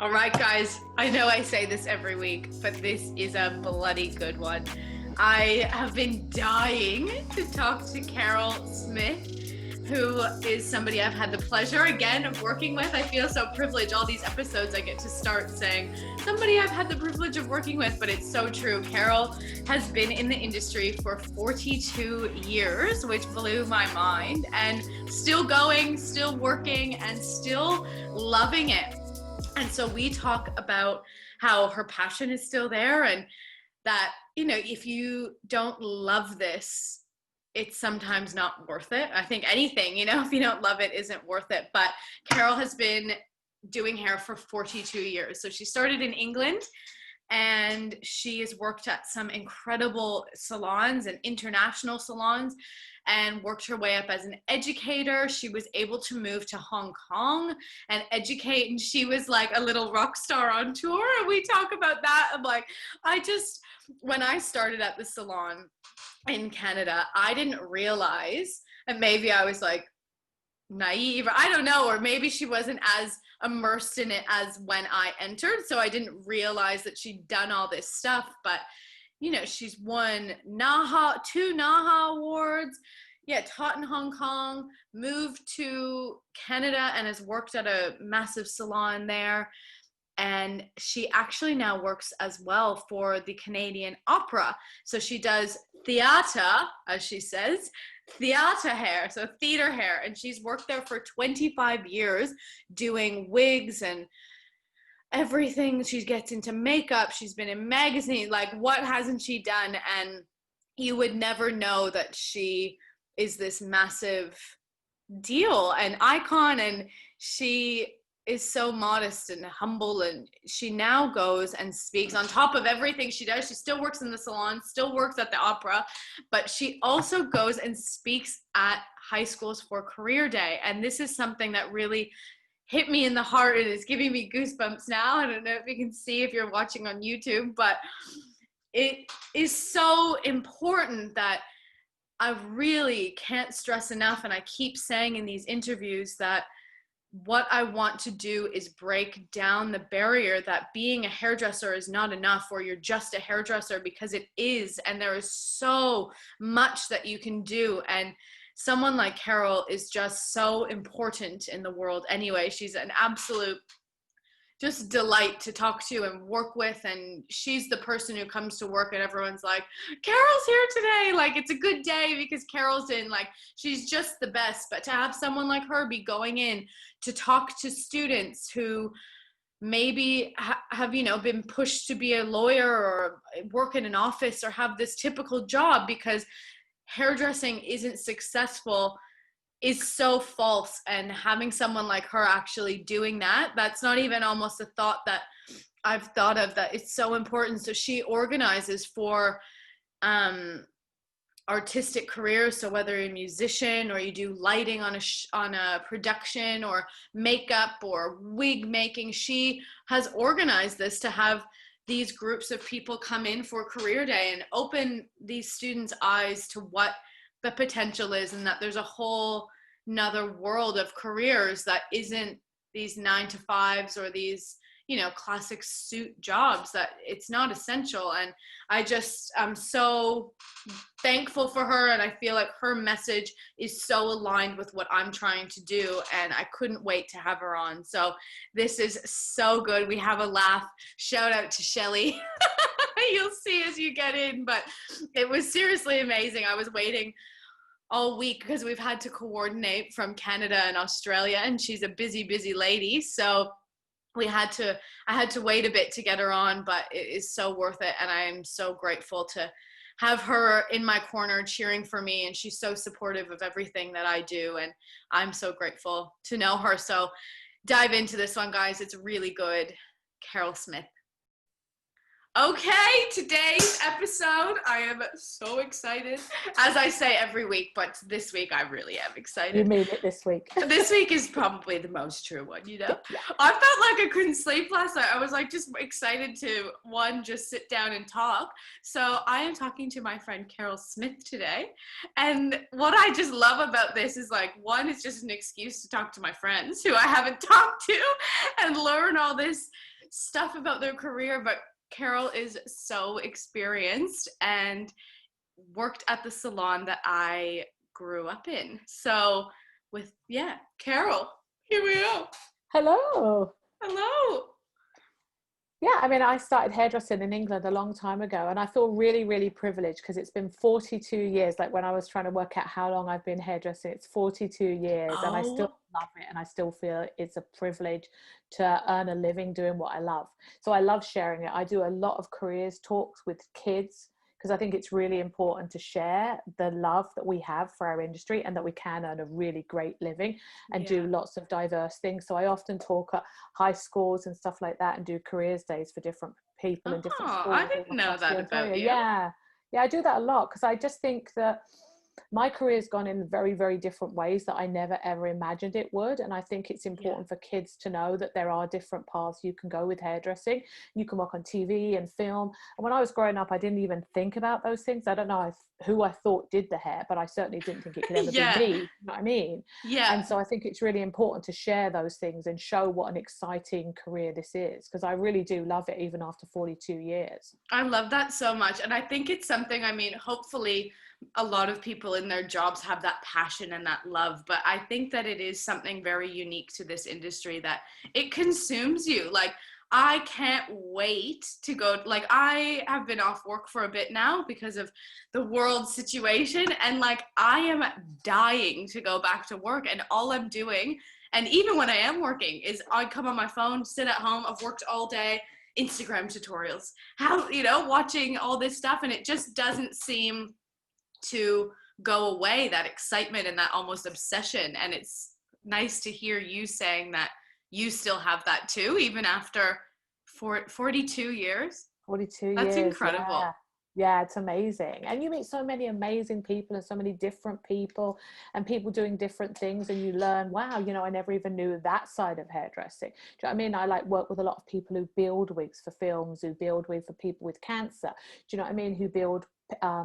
All right, guys, I know I say this every week, but this is a bloody good one. I have been dying to talk to Carol Smith, who is somebody I've had the pleasure again of working with. I feel so privileged. All these episodes I get to start saying somebody I've had the privilege of working with, but it's so true. Carol has been in the industry for 42 years, which blew my mind, and still going, still working, and still loving it. And so we talk about how her passion is still there, and that, if you don't love this, it's sometimes not worth it. I think anything, if you don't love it, isn't worth it. But Carol has been doing hair for 42 years. So she started in England, and she has worked at some incredible salons and international salons, and worked her way up as an educator. She was able to move to Hong Kong and educate, and she was like a little rock star on tour. And we talk about that. I'm like, when I started at the salon in Canada, I didn't realize, and maybe I was like naive, I don't know, or maybe she wasn't as immersed in it as when I entered, so I didn't realize that she'd done all this stuff. But she's won NAHA, 2 NAHA awards, taught in Hong Kong, moved to Canada, and has worked at a massive salon there. And she actually now works as well for the Canadian Opera. So she does theater, as she says, theater hair, so theater hair. And she's worked there for 25 years doing wigs and everything. She gets into makeup. She's been in magazines. Like, what hasn't she done? And you would never know that she is this massive deal and icon. And she is so modest and humble. And she now goes and speaks on top of everything she does. She still works in the salon, still works at the opera, but she also goes and speaks at high schools for Career Day. And this is something that really hit me in the heart and is giving me goosebumps now. I don't know if you can see if you're watching on YouTube, but it is so important that I really can't stress enough, and I keep saying in these interviews, that what I want to do is break down the barrier that being a hairdresser is not enough, or you're just a hairdresser, because it is, and there is so much that you can do. And someone like Carol is just so important in the world anyway. She's an absolute just delight to talk to and work with, and she's the person who comes to work and everyone's like, Carol's here today, like it's a good day because Carol's in, like she's just the best. But to have someone like her be going in to talk to students who maybe have been pushed to be a lawyer or work in an office or have this typical job because hairdressing isn't successful, is so false. And having someone like her actually doing that's not even almost a thought that I've thought of, that it's so important. So she organizes for artistic careers. So whether you're a musician or you do lighting on a production or makeup or wig making, she has organized this to have these groups of people come in for Career Day and open these students' eyes to what the potential is, and that there's a whole another world of careers that isn't these 9-to-5s or these classic suit jobs, that it's not essential. And I'm so thankful for her, and I feel like her message is so aligned with what I'm trying to do, and I couldn't wait to have her on. So this is so good. We have a laugh. Shout out to Shelly. You'll see as you get in, but it was seriously amazing. I was waiting all week because we've had to coordinate from Canada and Australia, and she's a busy lady. So I had to wait a bit to get her on, but it is so worth it. And I am so grateful to have her in my corner cheering for me. And she's so supportive of everything that I do. And I'm so grateful to know her. So dive into this one, guys. It's really good. Carol Smith. Okay, today's episode, I am so excited. As I say every week, but this week I really am excited. You made it this week. This week is probably the most true one, Yeah. I felt like I couldn't sleep last night. I was like just excited to, just sit down and talk. So I am talking to my friend Carol Smith today. And what I just love about this is one, it's just an excuse to talk to my friends who I haven't talked to and learn all this stuff about their career, but Carol is so experienced and worked at the salon that I grew up in. So Carol, here we go. Hello. Hello. Yeah, I mean, I started hairdressing in England a long time ago, and I feel really, really privileged because it's been 42 years. Like when I was trying to work out how long I've been hairdressing, it's 42 years, and I still Oh, love it, and I still feel it's a privilege to earn a living doing what I love. So I love sharing it. I do a lot of careers talks with kids because I think it's really important to share the love that we have for our industry and that we can earn a really great living and do lots of diverse things. So I often talk at high schools and stuff like that and do careers days for different people in different I schools all didn't know across the that about Ontario. you. Yeah, I do that a lot because I just think that my career's gone in very, very different ways that I never ever imagined it would. And I think it's important for kids to know that there are different paths you can go with hairdressing. You can work on TV and film. And when I was growing up, I didn't even think about those things. I don't know who I thought did the hair, but I certainly didn't think it could ever be me. You know what I mean? Yeah. And so I think it's really important to share those things and show what an exciting career this is, because I really do love it even after 42 years. I love that so much. And I think it's something, I mean, hopefully a lot of people in their jobs have that passion and that love, but I think that it is something very unique to this industry that it consumes you. Like, I can't wait to go. Like, I have been off work for a bit now because of the world situation, and like I am dying to go back to work, and all I'm doing, and even when I am working, is I come on my phone, sit at home, I've worked all day, Instagram tutorials, how, watching all this stuff, and it just doesn't seem to go away, that excitement and that almost obsession. And it's nice to hear you saying that you still have that too, even after 42 years. 42 years. That's incredible. Yeah, it's amazing. And you meet so many amazing people and so many different people and people doing different things, and you learn, wow, I never even knew that side of hairdressing. Do you know what I mean? I like work with a lot of people who build wigs for films, who build wigs for people with cancer. Do you know what I mean? Who build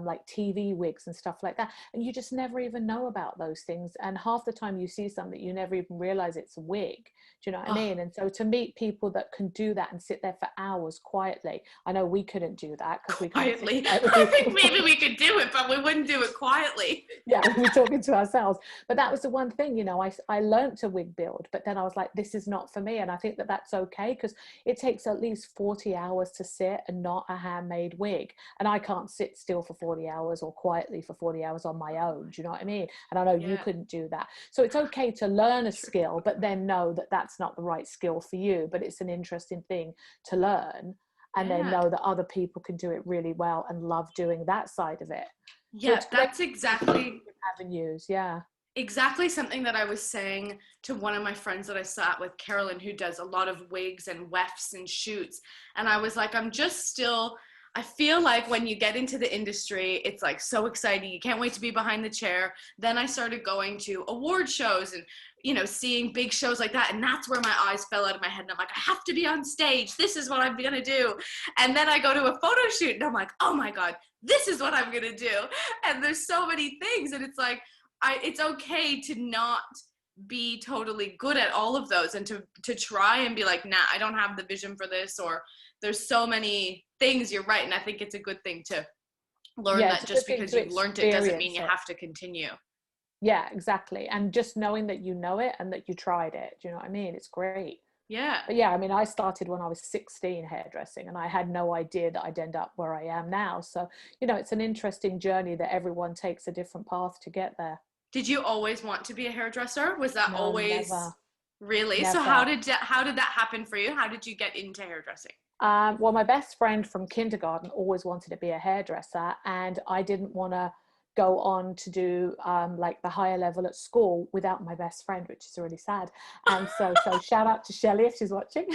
like TV wigs and stuff like that, and you just never even know about those things, and half the time you see something you never even realize it's a wig. Do you know what I mean? And so to meet people that can do that and sit there for hours quietly, I know we couldn't do that because we can't quietly. I think maybe we could do it, but we wouldn't do it quietly. Yeah, we're talking to ourselves. But that was the one thing, I learned to wig build, but then I was like, this is not for me. And I think that that's okay, because it takes at least 40 hours to sit and not a handmade wig, and I can't sit still for 40 hours or quietly for 40 hours on my own. Do you know what I mean? And I know you couldn't do that. So it's okay to learn a skill, but then know that that's not the right skill for you, but it's an interesting thing to learn, and then know that other people can do it really well and love doing that side of it. Yeah, so that's exactly avenues. Exactly something that I was saying to one of my friends that I sat with, Carolyn, who does a lot of wigs and wefts and shoots. And I was like, I feel like when you get into the industry, it's like so exciting. You can't wait to be behind the chair. Then I started going to award shows and, seeing big shows like that. And that's where my eyes fell out of my head. And I'm like, I have to be on stage. This is what I'm going to do. And then I go to a photo shoot and I'm like, oh my God, this is what I'm going to do. And there's so many things. And it's like, it's okay to not be totally good at all of those, and to try and be like, nah, I don't have the vision for this, or there's so many things. You're right. And I think it's a good thing to learn that just because you've learned it doesn't mean you have to continue. Yeah, exactly. And just knowing that you know it and that you tried it. Do you know what I mean? It's great. Yeah. But yeah, I mean, I started when I was 16 hairdressing, and I had no idea that I'd end up where I am now. So, it's an interesting journey that everyone takes a different path to get there. Did you always want to be a hairdresser? Was that always? Never. Really? Never. So how did that happen for you? How did you get into hairdressing? Well, my best friend from kindergarten always wanted to be a hairdresser, and I didn't want to go on to do like the higher level at school without my best friend, which is really sad. And so shout out to Shelley if she's watching.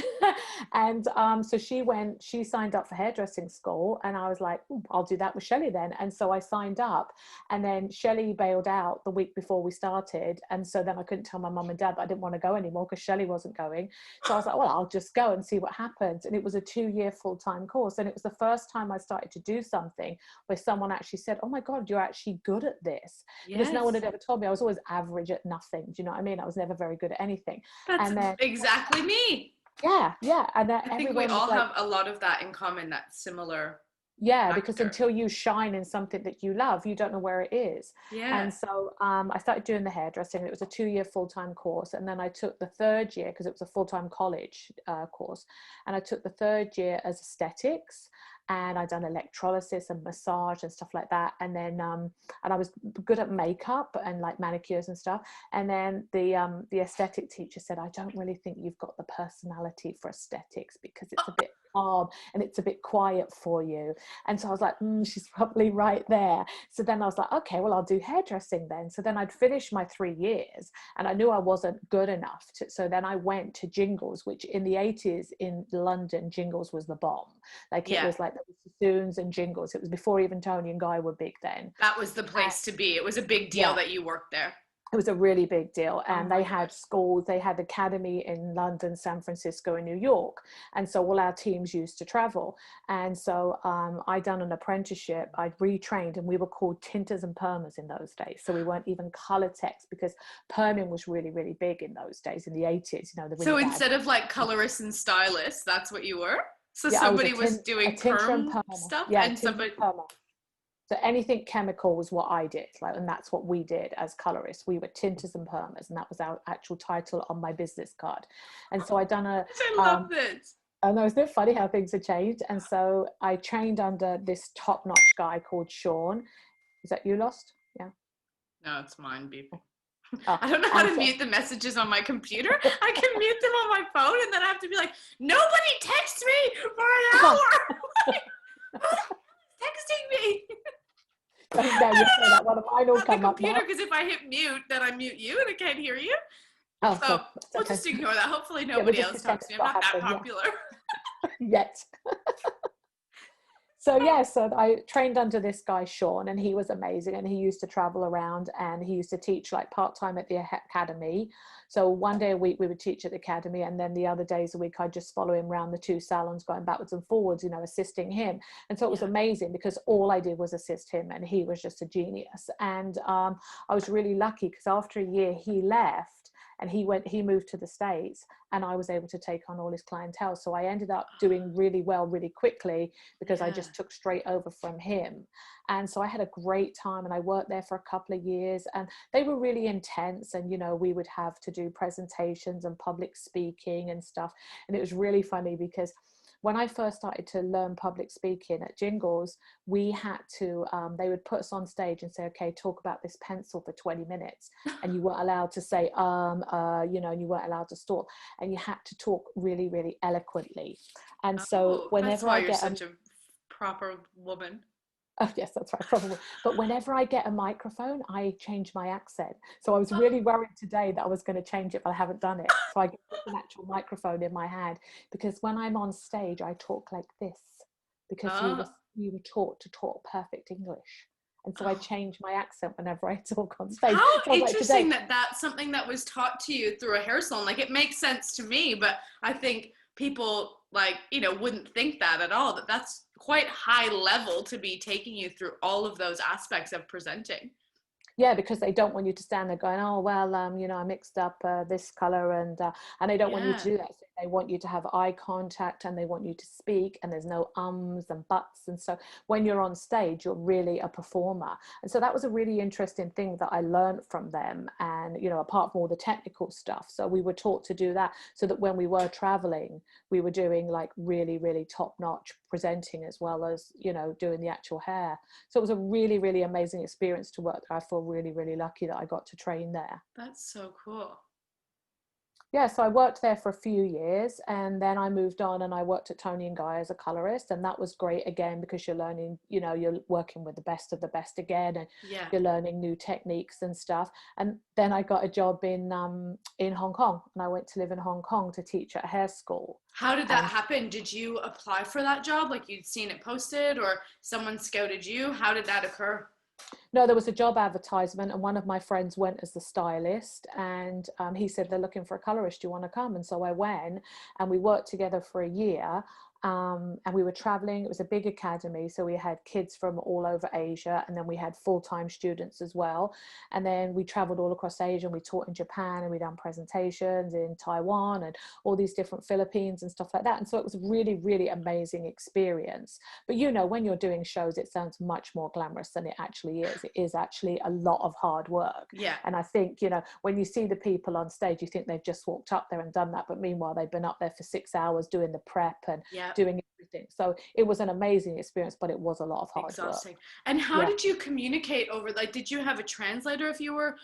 And so she signed up for hairdressing school, and I was like, I'll do that with Shelley then. And so I signed up, and then Shelley bailed out the week before we started, and so then I couldn't tell my mum and dad that I didn't want to go anymore because Shelley wasn't going. So I was like, well, I'll just go and see what happens. And it was a 2-year full-time course, and it was the first time I started to do something where someone actually said, oh my God, you're actually good at this. Yes. Because no one had ever told me. I was always average at nothing. Do you know what I mean? I was never very good at anything. That's exactly me. Yeah. And I think we everyone was all like, have a lot of that in common, that similar yeah, because factor. until you shine in something that you love, you don't know where it is. Yeah. And so I started doing the hairdressing. It was a 2-year full-time course. And then I took the third year, because it was a full-time college course. And I took the third year as aesthetics. And I done electrolysis and massage and stuff like that. And then, and I was good at makeup and like manicures and stuff. And then the aesthetic teacher said, I don't really think you've got the personality for aesthetics because it's a bit calm and it's a bit quiet for you. And so I was like, she's probably right there. So then I was like, okay, well, I'll do hairdressing then. So then I'd finished my 3 years and I knew I wasn't good enough. So then I went to Jingles, which in the 80s in London, Jingles was the bomb. Like it was like there was Sassoons and Jingles. It was before even Toni and Guy were big then. That was the place to be. It was a big deal that you worked there. It was a really big deal. And Oh they my had gosh. schools, they had academy in London, San Francisco, and New York. And so all our teams used to travel. And so I done an apprenticeship. I'd retrained, and we were called tinters and permers in those days. So we weren't even color techs, because perming was really, really big in those days, in the 80s, you know, the really So bad. instead of like colorists and stylists, that's what you were? So Yeah, I was somebody was a doing tinter and perm permer. stuff Yeah, and tinter somebody. and permer. So anything chemical was what I did, like, and that's what we did as colorists. We were tinters and permers, and that was our actual title on my business card. And so I done a, I love this. I know, isn't it funny how things have changed? And so I trained under this top-notch guy called Sean. Is that you, Lost? Yeah. No, it's mine beeping. Oh, I don't know how to so, mute the messages on my computer. I can mute them on my phone, and then I have to be like, nobody text me for an hour. Texting me. yeah, you say that one of mine will On the come up computer, now. because if I hit mute, then I mute you and I can't hear you. Oh, So cool. we'll Okay. just ignore that. Hopefully Yeah, we'll nobody just else pretend talks to me. it's I'm not not that happened, popular. yet. So yeah, so I trained under this guy, Sean, and he was amazing. And he used to travel around, and he used to teach like part-time at the academy. So one day a week we would teach at the academy, and then the other days a week I'd just follow him around the 2 salons, going backwards and forwards, you know, assisting him. And so it was amazing, because all I did was assist him, and he was just a genius. And I was really lucky, because after a year he left, and he moved to the States, and I was able to take on all his clientele. So I ended up doing really well really quickly, because I just took straight over from him. And so I had a great time, and I worked there for a couple of years, and they were really intense. And, you know, we would have to do presentations and public speaking and stuff. And it was really funny, because when I first started to learn public speaking at Jingles, we had to, they would put us on stage and say, okay, talk about this pencil for 20 minutes. And you weren't allowed to say, you know, and you weren't allowed to stall. And you had to talk really, really eloquently. And so That's whenever why I you're get such a proper woman. Oh, yes, that's right, probably. But whenever I get a microphone, I change my accent. So I was really worried today that I was going to change it, but I haven't done it. So I get an actual microphone in my hand, because when I'm on stage, I talk like this, because we were taught to talk perfect English. And so I change my accent whenever I talk on stage. How So interesting like that that's something that was taught to you through a hair salon. Like, it makes sense to me, but I think people, like, you know, wouldn't think that at all. That's quite high level to be taking you through all of those aspects of presenting. Yeah, because they don't want you to stand there going, oh, well, you know, I mixed up this color, and they don't want you to do that. So they want you to have eye contact, and they want you to speak, and there's no ums and buts. And so when you're on stage, you're really a performer. And so that was a really interesting thing that I learned from them. And, you know, apart from all the technical stuff. So we were taught to do that, so that when we were traveling, we were doing like really, really top notch presenting, as well as, you know, doing the actual hair. So it was a really, really amazing experience to work there. I feel really, really lucky that I got to train there. That's so cool. Yeah, so I worked there for a few years, and then I moved on and I worked at Toni and Guy as a colorist, and that was great again, because you're learning, you know, you're working with the best of the best again, and you're learning new techniques and stuff. And then I got a job in Hong Kong, and I went to live in Hong Kong to teach at a hair school. How did that happen? Did you apply for that job? Like, you'd seen it posted, or someone scouted you? How did that occur? No, there was a job advertisement, and one of my friends went as the stylist, and he said, they're looking for a colorist, do you want to come? And so I went, and we worked together for a year. And we were traveling. It was a big academy, so we had kids from all over Asia, and then we had full-time students as well. And then we traveled all across Asia, and we taught in Japan, and we done presentations in Taiwan and all these different Philippines and stuff like that. And so it was a really, really amazing experience. But you know, when you're doing shows, it sounds much more glamorous than it actually is. It is actually a lot of hard work. Yeah. And I think, you know, when you see the people on stage, you think they've just walked up there and done that, but meanwhile they've been up there for 6 hours doing the prep and doing everything. So it was an amazing experience, but it was a lot of hard Exhausting. work. And how did you communicate over, like, did you have a translator if you were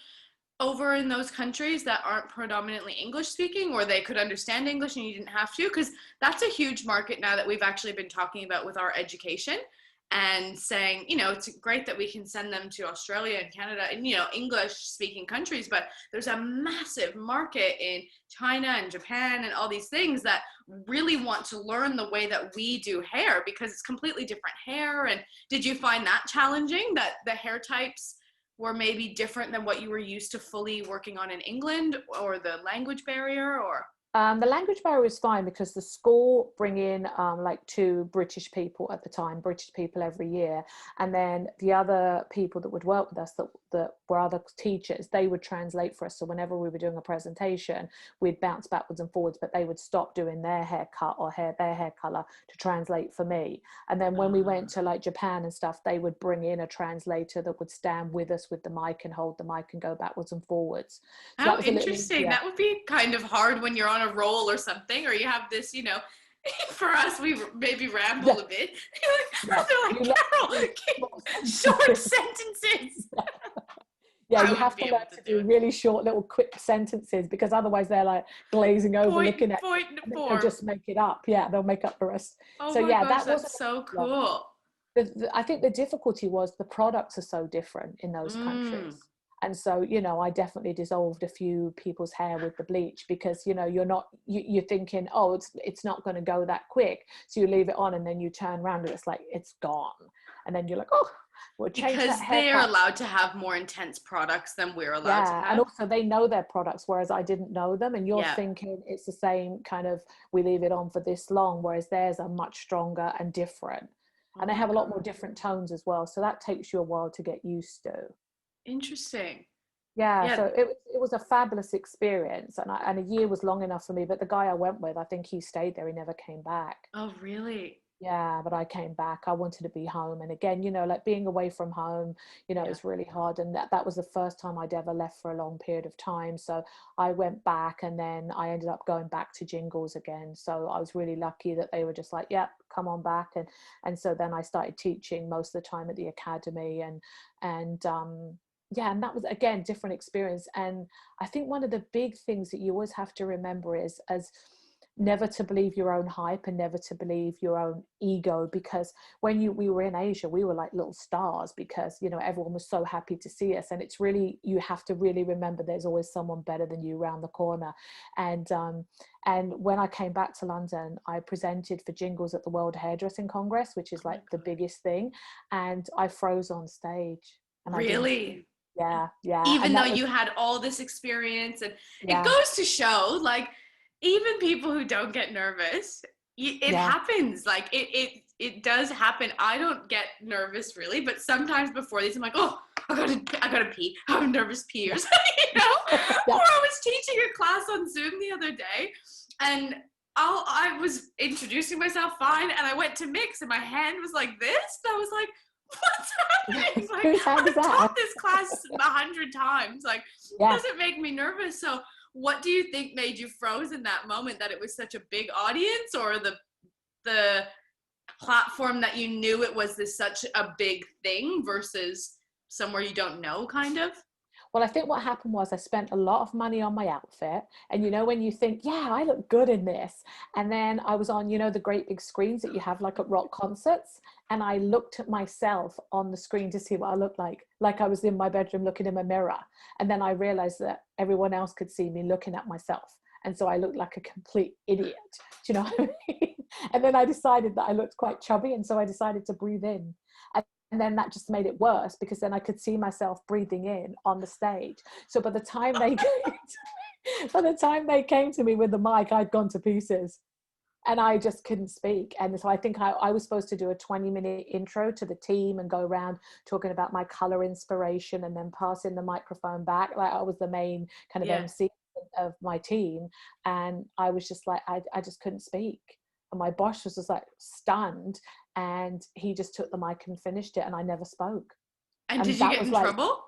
over in those countries that aren't predominantly English speaking, or they could understand English and you didn't have to? Because that's a huge market now that we've actually been talking about with our education, and saying, you know, it's great that we can send them to Australia and Canada and, you know, English speaking countries, but there's a massive market in China and Japan and all these things that really want to learn the way that we do hair, because it's completely different hair. And did you find that challenging, that the hair types were maybe different than what you were used to fully working on in England, or the language barrier, or? The language barrier is fine because the school bring in like 2 British people at the time, British people every year. And then the other people that would work with us that were other teachers, they would translate for us. So whenever we were doing a presentation, we'd bounce backwards and forwards, but they would stop doing their haircut or their hair color to translate for me. And then when we went to like Japan and stuff, they would bring in a translator that would stand with us with the mic and hold the mic and go backwards and forwards. So How interesting. That would be kind of hard when you're on a roll or something, or you have this, you know, for us, we maybe ramble a bit. They're like, Carol, short sentences. You have to learn to do really short little quick sentences, because otherwise they're like glazing over, looking at it, and they'll just make it up. They'll make up the rest. Oh so my gosh, that's so cool. I think the difficulty was the products are so different in those countries. And so, you know, I definitely dissolved a few people's hair with the bleach, because, you know, you're thinking, oh, it's not going to go that quick. So you leave it on and then you turn around and it's like, it's gone. And then you're like, oh, we'll change that haircut. They're allowed to have more intense products than we're allowed to have. And also they know their products, whereas I didn't know them. And you're thinking it's the same kind of, we leave it on for this long, whereas theirs are much stronger and different. And they have a lot more different tones as well. So that takes you a while to get used to. Interesting. So it was a fabulous experience, and a year was long enough for me. But the guy I went with, I think he stayed there, he never came back. Oh really? Yeah, but I came back. I wanted to be home, and again, you know, like being away from home, you know, it's really hard. And that was the first time I'd ever left for a long period of time. So I went back, and then I ended up going back to Jingles again. So I was really lucky that they were just like, yeah, come on back. And so then I started teaching most of the time at the academy, and that was, again, different experience. And I think one of the big things that you always have to remember is never to believe your own hype and never to believe your own ego, because when we were in Asia, we were like little stars, because, you know, everyone was so happy to see us. And it's really, you have to really remember there's always someone better than you around the corner. And when I came back to London, I presented for Jingles at the World Hairdressing Congress, which is like the biggest thing. And I froze on stage. And really? Yeah. Even though you had all this experience, and it goes to show, like, even people who don't get nervous, it happens. Like it does happen. I don't get nervous really, but sometimes before these, I'm like, oh, I gotta pee. I'm nervous peers, you know. Or I was teaching a class on Zoom the other day, and I was introducing myself fine, and I went to mix, and my hand was like this. And I was like, what's happening? Like, I've taught this class 100 times. Like, it doesn't make me nervous. So what do you think made you froze in that moment? That it was such a big audience, or the platform that you knew it was such a big thing versus somewhere you don't know, kind of? Well, I think what happened was I spent a lot of money on my outfit. And, you know, when you think, yeah, I look good in this. And then I was on, you know, the great big screens that you have like at rock concerts. And I looked at myself on the screen to see what I looked like I was in my bedroom looking in a mirror. And then I realized that everyone else could see me looking at myself. And so I looked like a complete idiot. Do you know what I mean? And then I decided that I looked quite chubby. And so I decided to breathe in. And then that just made it worse, because then I could see myself breathing in on the stage. So by the time they came to me with the mic, I'd gone to pieces. and I just couldn't speak. And so I think I was supposed to do a 20-minute intro to the team and go around talking about my color inspiration and then passing the microphone back. Like I was the main kind of MC of my team. And I was just like, I just couldn't speak. And my boss was just like stunned, and he just took the mic and finished it, and I never spoke. And did you get in trouble?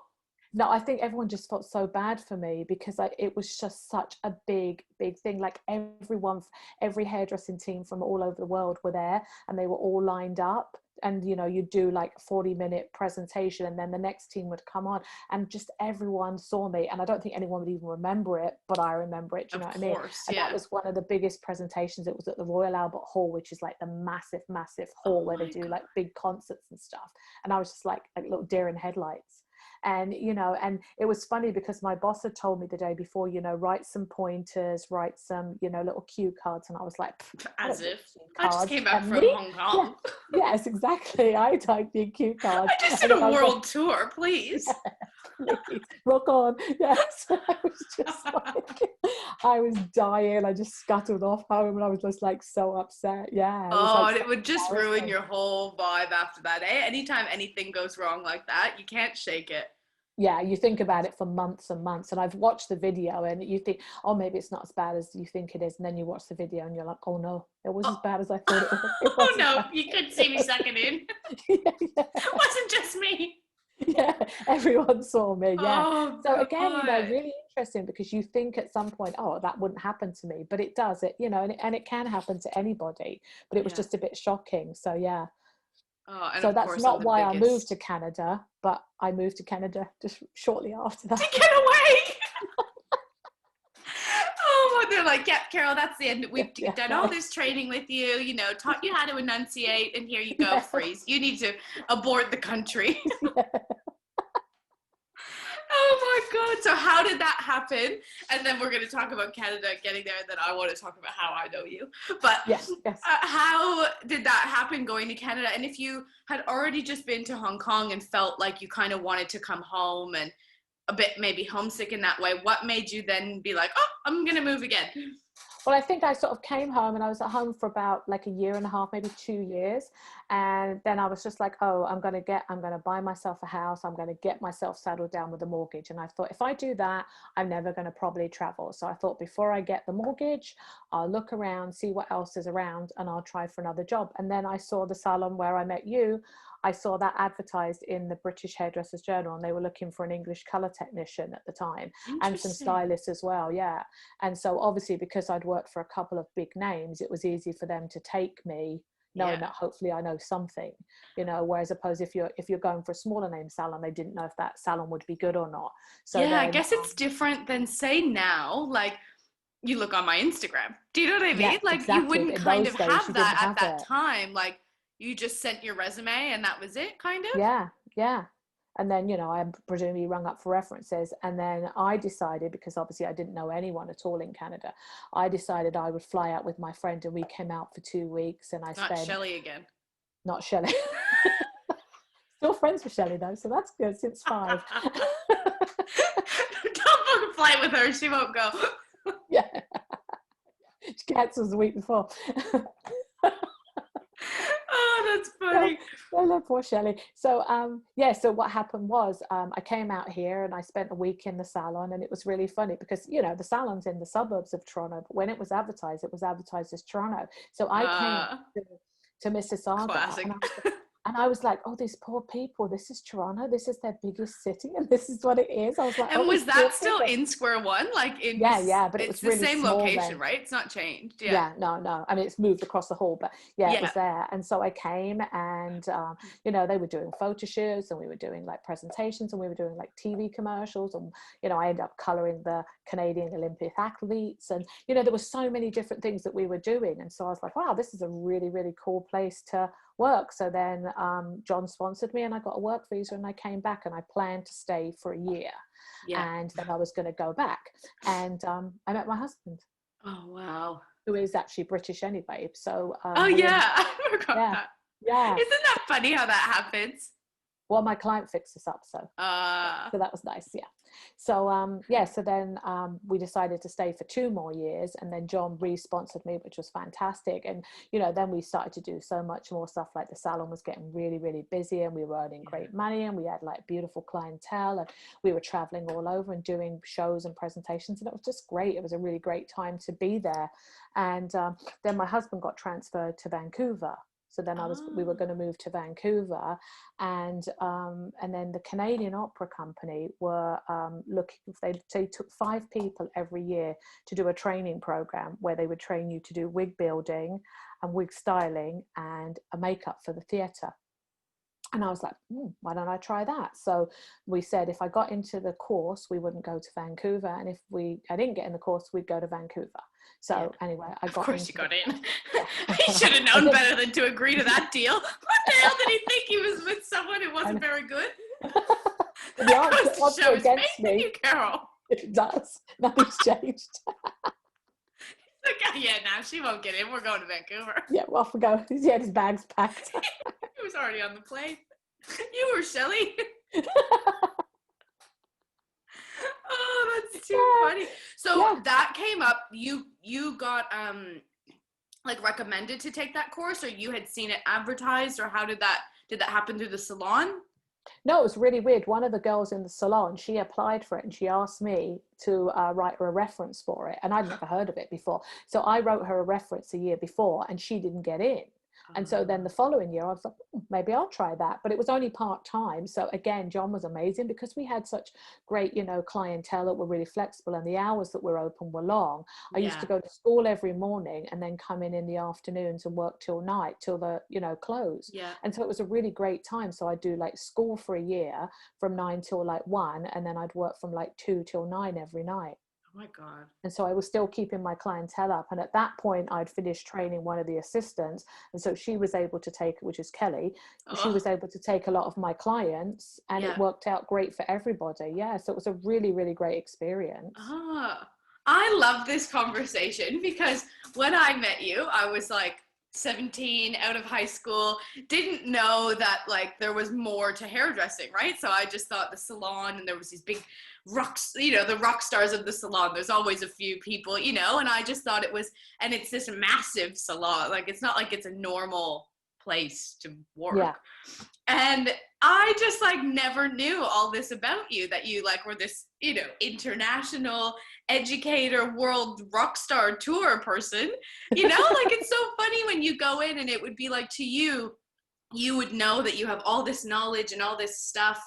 No, I think everyone just felt so bad for me because it was just such a big thing. Like every hairdressing team from all over the world were there, and they were all lined up. And, you know, you'd do like 40-minute presentation, and then the next team would come on, and just everyone saw me. And I don't think anyone would even remember it, but I remember it. Do you know what I mean? And that was one of the biggest presentations. It was at the Royal Albert Hall, which is like the massive hall where they do like big concerts and stuff. And I was just like little deer in headlights. And, you know, and it was funny because my boss had told me the day before, you know, write some pointers, write some, you know, little cue cards. And I was like, as if I just came back from Hong Kong. Yeah, yes, exactly. I typed in cue cards. I just did a world tour, please. Yeah, please. Rock on. Yes. I was just like, I was dying. I just scuttled off home, and I was just like so upset. Yeah. And it would just ruin your whole vibe after that. Anytime anything goes wrong like that, you can't shake it. Yeah, you think about it for months and months. And I've watched the video, and you think, oh, maybe it's not as bad as you think it is. And then you watch the video and you're like, oh no, it was as bad as I thought it was. Oh no, you could see me sucking in. Yeah. It wasn't just me. Yeah, everyone saw me. Yeah. Oh, so again, you know, really interesting, because you think at some point, oh, that wouldn't happen to me, but it does. It, you know, and it can happen to anybody. But it was just a bit shocking. So yeah. So that's not why I moved to Canada, but I moved to Canada just shortly after that. To get away. Oh, they're like, yeah, Carol, that's the end. We've done all this training with you, you know, taught you how to enunciate, and here you go, freeze. You need to abort the country. Oh my God. So how did that happen? And then we're going to talk about Canada getting there, and then I want to talk about how I know you. But yes. How did that happen, going to Canada? And if you had already just been to Hong Kong and felt like you kind of wanted to come home and a bit maybe homesick in that way, what made you then be like, oh, I'm going to move again? Well, I think I sort of came home, and I was at home for about like a year and a half, maybe 2 years. And then I was just like, oh, I'm going to buy myself a house. I'm going to get myself settled down with a mortgage. And I thought, if I do that, I'm never going to probably travel. So I thought, before I get the mortgage, I'll look around, see what else is around, and I'll try for another job. And then I saw the salon where I met you. I saw that advertised in the British Hairdressers Journal, and they were looking for an English colour technician at the time, and some stylists as well. Yeah. And so obviously, because I'd worked for a couple of big names, it was easy for them to take me, knowing that hopefully I know something, you know, whereas opposed if you're going for a smaller name salon, they didn't know if that salon would be good or not. So yeah, then, I guess it's different than, say, now, like, you look on my Instagram. Do you know what I mean? Yeah, like exactly. You wouldn't in kind of days, have that at that time. Like, you just sent your resume and that was it, kind of? Yeah. And then, you know, I presumably rung up for references. And then I decided, because obviously I didn't know anyone at all in Canada, I decided I would fly out with my friend, and we came out for 2 weeks. And I spent... Not Shelley again. Not Shelley. Still friends with Shelley, though, so that's good, since 5. Don't book a flight with her. She won't go. Yeah. She cancels the week before. Oh, that's funny. Oh, poor Shelley. So, so what happened was I came out here and I spent a week in the salon, and it was really funny because, you know, the salon's in the suburbs of Toronto, but when it was advertised as Toronto. So I came to Mississauga, and I was like, oh, these poor people, this is Toronto, this is their biggest city, and this is what it is. I was like, and was that still in Square One? Like in but it's it was the really same small location, then. right? It's not changed. No. I mean, it's moved across the hall, but it was there. And so I came, and you know, they were doing photo shoots, and we were doing like presentations, and we were doing like TV commercials, and you know, I ended up coloring the Canadian Olympic athletes, and you know, there were so many different things that we were doing. And so I was like, wow, this is a really, really cool place to work. So then John sponsored me, and I got a work visa, and I came back, and I planned to stay for a year, and then I was going to go back, and I met my husband. Oh wow. Who is actually British anyway. So I forgot that. Yeah. Isn't that funny how that happens? Well, my client fixed us up, so that was nice. Yeah. So yeah, so then we decided to stay for 2 more years, and then John re-sponsored me, which was fantastic. And then we started to do so much more stuff. Like the salon was getting really, really busy, and we were earning great money, and we had like beautiful clientele, and we were traveling all over and doing shows and presentations, and it was just great. It was a really great time to be there. And then my husband got transferred to Vancouver. So then we were going to move to Vancouver, and then the Canadian Opera Company were looking. They took 5 people every year to do a training program where they would train you to do wig building and wig styling and a makeup for the theatre. And I was like, why don't I try that? So we said if I got into the course, we wouldn't go to Vancouver. And if I didn't get in the course, we'd go to Vancouver. So anyway, I got in. Of course you got in. He should have known better than to agree to that deal. What the hell did he think? He was with someone who wasn't very good? The answer against me. You, Carol. It does. Nothing's changed. Like, yeah, now she won't get in. We're going to Vancouver. Yeah, well, off we go. He had his bags packed. He was already on the plane. You were Shelley. Oh, that's too funny. So that came up. You got like recommended to take that course, or you had seen it advertised, or how did that happen through the salon? No, it was really weird. One of the girls in the salon, she applied for it, and she asked me to write her a reference for it. And I'd never heard of it before. So I wrote her a reference a year before, and she didn't get in. And so then the following year, I was like, maybe I'll try that. But it was only part-time. So again, John was amazing because we had such great, clientele that were really flexible, and the hours that were open were long. I used to go to school every morning and then come in the afternoons and work till night, till the, close. Yeah. And so it was a really great time. So I'd do like school for a year from 9 till like 1, and then I'd work from like 2 till 9 every night. Oh my God. And so I was still keeping my clientele up. And at that point, I'd finished training one of the assistants. And so she was able to take, which is Kelly, she was able to take a lot of my clients, and it worked out great for everybody. Yeah. So it was a really, really great experience. I love this conversation because when I met you, I was like 17, out of high school, didn't know that like there was more to hairdressing, right? So I just thought the salon, and there was these big rocks, the rock stars of the salon. There's always a few people, and I just thought it was, and it's this massive salon. Like, it's not like it's a normal place to work. Yeah. And I just like never knew all this about you, that you like were this, international educator, world rock star tour person, like it's so funny when you go in and it would be like, to you would know that you have all this knowledge and all this stuff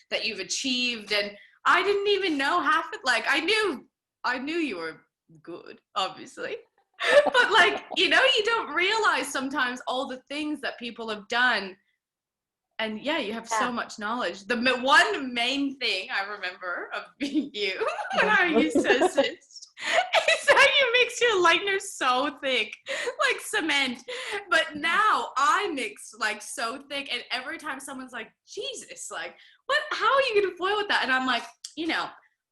that you've achieved. And I didn't even know half it. Like I knew you were good, obviously. But like, you don't realize sometimes all the things that people have done. And you have so much knowledge. The one main thing I remember of you when I used to assist is how you mix your lightener so thick, like cement. But now I mix like so thick, and every time someone's like, Jesus, like, how are you gonna foil with that? And I'm like,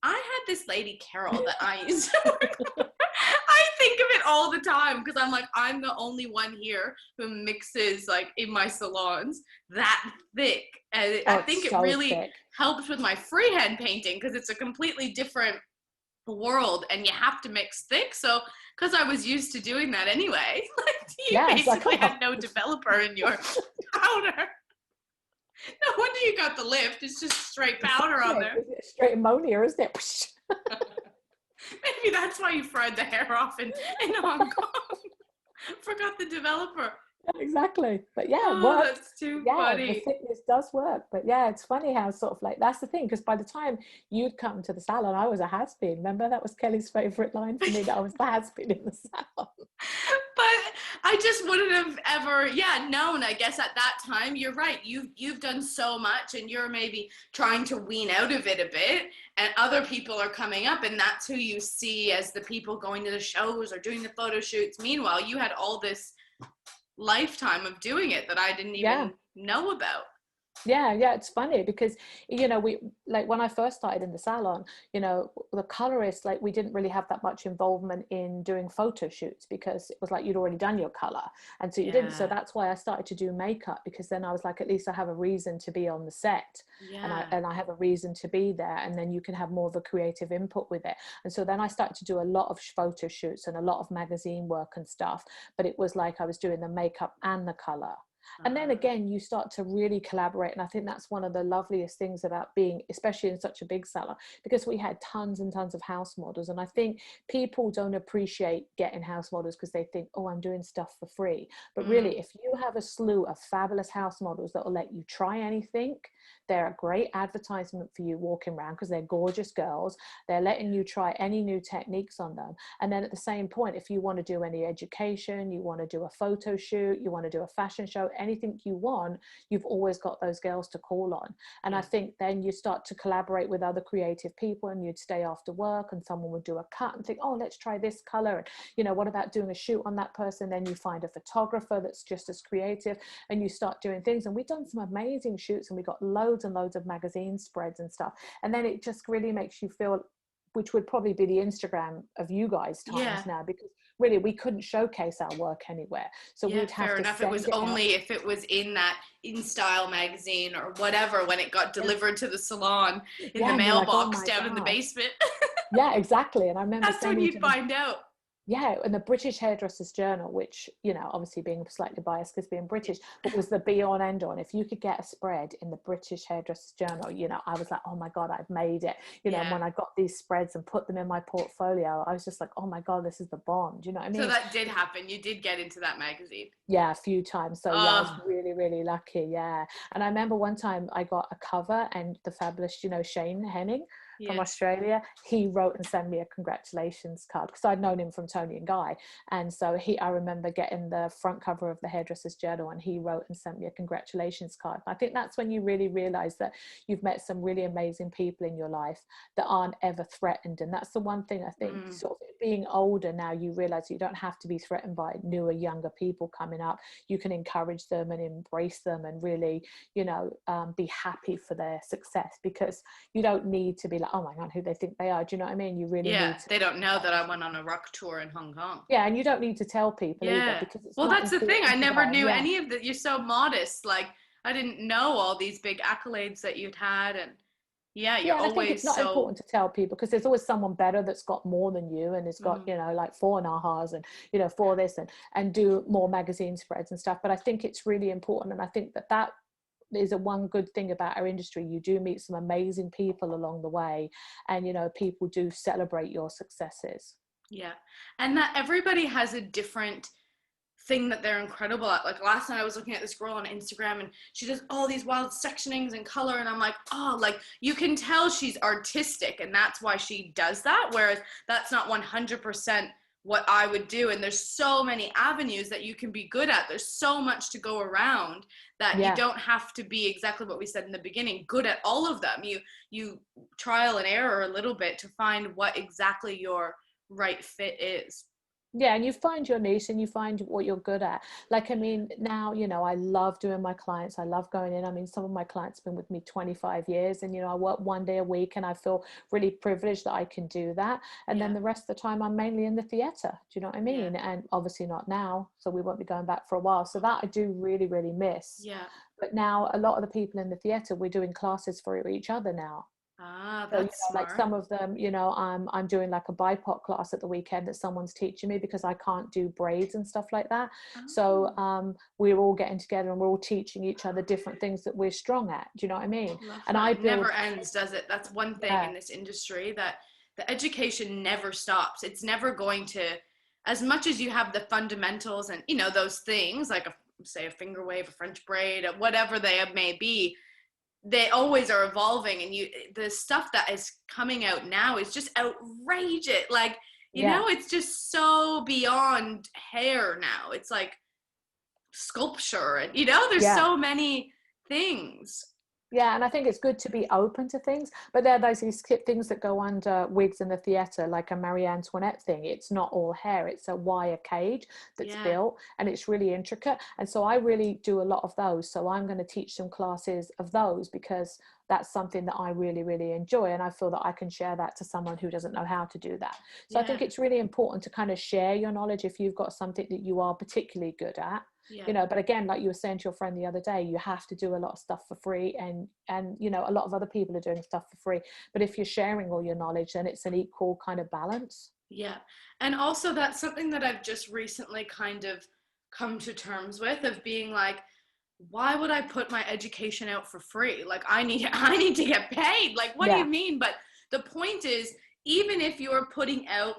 I had this lady, Carol, that I used to work with. I think of it all the time because I'm like, I'm the only one here who mixes like in my salons that thick. And I think it really helps with my freehand painting because it's a completely different world and you have to mix thick. So because I was used to doing that anyway, like you basically had no developer in your powder. No wonder you got the lift. It's just straight powder on there. Straight ammonia, isn't it? Maybe that's why you fried the hair off in Hong Kong. Forgot the developer. Exactly. But it works. That's too funny. The thickness does work. But it's funny how sort of like, that's the thing, because by the time you'd come to the salon, I was a has-been. Remember, that was Kelly's favorite line for me, that I was the has-been in the salon. But I just wouldn't have ever, known, I guess at that time. You're right. You've done so much, and you're maybe trying to wean out of it a bit, and other people are coming up, and that's who you see as the people going to the shows or doing the photo shoots. Meanwhile, you had all this lifetime of doing it that I didn't even know about. Yeah, yeah, it's funny because, we, like when I first started in the salon, the colorist, like we didn't really have that much involvement in doing photo shoots because it was like you'd already done your color. And so you didn't. So Yeah. that's why I started to do makeup, because then I was like, at least I have a reason to be on the set, and Yeah. I have a reason to be there. And then you can have more of a creative input with it. And so then I started to do a lot of photo shoots and a lot of magazine work and stuff. But it was like I was doing the makeup and the color. And then Uh-huh. again, you start to really collaborate. And I think that's one of the loveliest things about being, especially in such a big salon, because we had tons and tons of house models. And I think people don't appreciate getting house models because they think, oh, I'm doing stuff for free. But Mm. really, if you have a slew of fabulous house models that will let you try anything, they're a great advertisement for you walking around because they're gorgeous girls. They're letting you try any new techniques on them. And then at the same point, if you want to do any education, you want to do a photo shoot, you want to do a fashion show, anything you want, you've always got those girls to call on. And Yeah. I think then you start to collaborate with other creative people, and you'd stay after work and someone would do a cut and think, oh, let's try this color. And, what about doing a shoot on that person? Then you find a photographer that's just as creative, and you start doing things. And we've done some amazing shoots, and we got loads and loads of magazine spreads and stuff. And then it just really makes you feel, which would probably be the Instagram of you guys Yeah. times now, because really we couldn't showcase our work anywhere. So Yeah, we'd have fair to enough. It was send it out. only if it was in that In Style magazine or whatever when it got delivered to the salon in the Yeah, and you're like, oh mailbox my down in the God. basement. Yeah, exactly. And I remember That's when sending you'd to the, find out. yeah, and the British Hairdressers Journal, which, obviously being slightly biased because being Yeah. British, but was the be on end on. If you could get a spread in the British Hairdressers Journal, I was like, oh my God, I've made it. And Yeah. when I got these spreads and put them in my portfolio, I was just like, oh my God, this is the bomb. Do you know what I So mean? that did happen. You did get into that magazine. Yeah, a few times. So yeah, I was Oh, really, really lucky. Yeah. And I remember one time I got a cover, and the fabulous, Shane Henning from yeah. Australia, he wrote and sent me a congratulations card because I'd known him from Toni and Guy. And so I remember getting the front cover of the Hairdressers Journal, and he wrote and sent me a congratulations card. I think that's when you really realize that you've met some really amazing people in your life that aren't ever threatened. And that's the one thing I think, sort of being older now, you realize you don't have to be threatened by newer, younger people coming up. You can encourage them and embrace them and really, be happy for their success, because you don't need to be like, oh my God, who they think they are. Do you know what I mean? You really Yeah. need to. They don't know that I went on a rock tour in Hong Kong. Yeah, and you don't need to tell people either, Yeah. because it's Well, not that's the thing. I important to never them. knew Yeah. any of that. You're so modest. Like, I didn't know all these big accolades that you'd had. And yeah, you're Yeah, and I think it's always not so. important to tell people, because there's always someone better that's got more than you and has got, Mm, like 4 NAHAs and, for this and do more magazine spreads and stuff. But I think it's really important. And I think that is a one good thing about our industry. You do meet some amazing people along the way, and, people do celebrate your successes. yeah. And that everybody has a different thing that they're incredible at. Like last night I was looking at this girl on Instagram and she does all these wild sectionings and color, and I'm like, oh, like you can tell she's artistic and that's why she does that, whereas that's not 100% what I would do. And there's so many avenues that you can be good at. There's so much to go around that you Yeah. don't have to be exactly what we said in the beginning, good at all of them. You trial and error a little bit to find what exactly your right fit is. Yeah, and you find your niche and you find what you're good at. Like, I mean, now, I love doing my clients. I love going in. I mean, some of my clients have been with me 25 years, and, I work one day a week, and I feel really privileged that I can do that. And Yeah. then the rest of the time I'm mainly in the theater. Do you know what I Yeah. mean? And obviously not now, so we won't be going back for a while. So that I do really, really miss. Yeah. But now a lot of the people in the theater, we're doing classes for each other now. Ah, So, that's like smart. some of them, I'm doing like a BIPOC class at the weekend that someone's teaching me, because I can't do braids and stuff like that. So Oh, we're all getting together and we're all teaching each other different things that we're strong at. Do you know what I mean? love And that. I It never build, ends, does it? That's one thing yeah, in this industry, that the education never stops. It's never going to, as much as you have the fundamentals and, those things like say a finger wave, a French braid, whatever they may be, they always are evolving. And the stuff that is coming out now is just outrageous. Like, yeah. it's just so beyond hair now. It's like sculpture and, there's Yeah. so many things. Yeah, and I think it's good to be open to things, but there are these things that go under wigs in the theatre, like a Marie Antoinette thing. It's not all hair, it's a wire cage that's Yeah. built, and it's really intricate. And so I really do a lot of those. So I'm going to teach some classes of those because that's something that I really, really enjoy. And I feel that I can share that to someone who doesn't know how to do that. So I Yeah. think it's really important to kind of share your knowledge if you've got something that you are particularly good at. Yeah. You know, but again, like you were saying to your friend the other day, you have to do a lot of stuff for free, and you know, a lot of other people are doing stuff for free, but if you're sharing all your knowledge, then it's an equal kind of balance. Yeah. And also that's something that I've just recently kind of come to terms with, of being like, why would I put my education out for free? Like I need to get paid. Like, what do Yeah, you mean? But the point is, even if you're putting out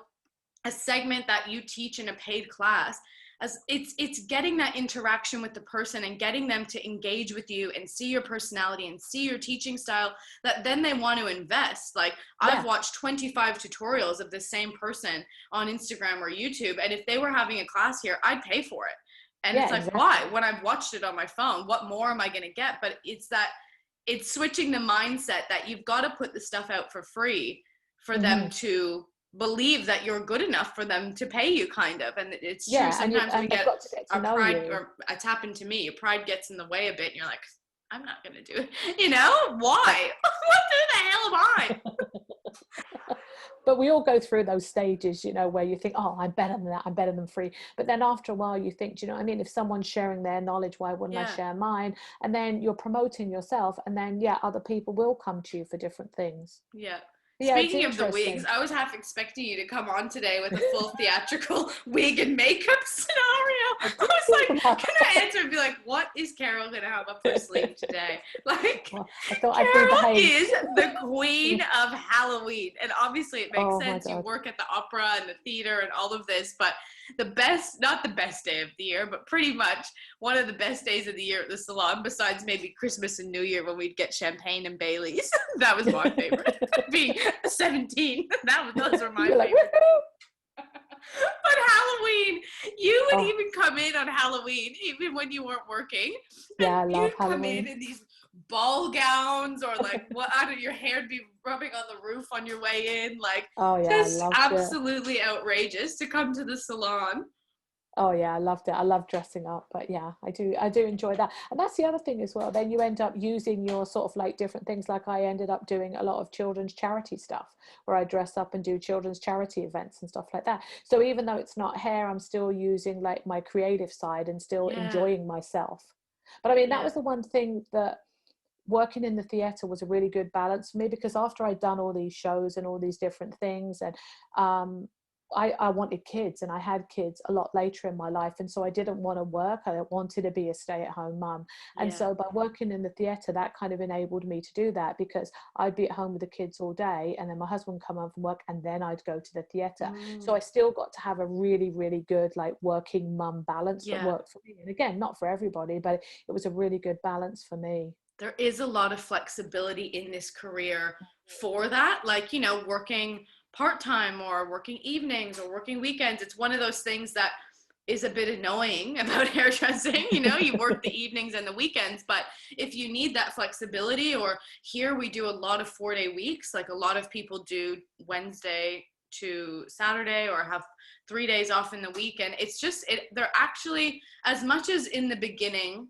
a segment that you teach in a paid class, as it's getting that interaction with the person and getting them to engage with you and see your personality and see your teaching style, that then they want to invest. Like I've yeah, watched 25 tutorials of the same person on Instagram or YouTube, and if they were having a class here, I'd pay for it. And it's yeah, like, why? exactly. When I've watched it on my phone, what more am I going to get? But it's switching the mindset that you've got to put the stuff out for free for them Hmm. to believe that you're good enough for them to pay you, kind of. And it's true, Yeah, and sometimes we and they've get got to get to our know pride, you. or it's happened to me, your pride gets in the way a bit and you're like, I'm not going to do it. You know, why? What the hell am I? But we all go through those stages, you know, where you think, oh, I'm better than that, I'm better than free. But then after a while you think, do you know what I mean, if someone's sharing their knowledge, why wouldn't I Yeah. share mine? And then you're promoting yourself, and then yeah, other people will come to you for different things. Yeah. Yeah, it's Speaking of the wigs, interesting. I was half expecting you to come on today with a full theatrical wig and makeup scenario. I I did was think like, about can I answer and be like, what is Carol going to have up her sleeve today? Like, well, I thought I'd be Carol behaved. is the queen of Halloween. And obviously it makes Oh my sense. You God. work at the opera and the theater and all of this, but the best, not the best day of the year, but pretty much one of the best days of the year at the salon, besides maybe Christmas and New Year when we'd get champagne and Baileys. That was my favorite. Being 17, those were my You're like, favorite. woohoo! But Halloween, you would Oh, even come in on Halloween, even when you weren't working, and yeah, I love you'd come Halloween. in these ball gowns, or like what, I don't, your hair'd be rubbing on the roof on your way in, like Oh yeah, I just loved it. absolutely outrageous to come to the salon. Oh yeah, I loved it. I love dressing up, but yeah, I do enjoy that. And that's the other thing as well. Then you end up using your sort of like different things. Like I ended up doing a lot of children's charity stuff where I dress up and do children's charity events and stuff like that. So even though it's not hair, I'm still using like my creative side and still Yeah, enjoying myself. But I mean, that yeah, was the one thing that working in the theater was a really good balance for me, because after I'd done all these shows and all these different things, and I wanted kids, and I had kids a lot later in my life, and so I didn't want to work. I wanted to be a stay-at-home mum, and yeah, so by working in the theater, that kind of enabled me to do that, because I'd be at home with the kids all day, and then my husband would come home from work, and then I'd go to the theater. So I mm, still got to have a really, really good like working mum balance that yeah. worked for me. And again, not for everybody, but it was a really good balance for me. There is a lot of flexibility in this career for that. Like, you know, working part-time or working evenings or working weekends. It's one of those things that is a bit annoying about hairdressing. You know, you work the evenings and the weekends, but if you need that flexibility, or here we do a lot of 4-day weeks, like a lot of people do Wednesday to Saturday or have 3 days off in the week. And it's just, they're actually, as much as in the beginning,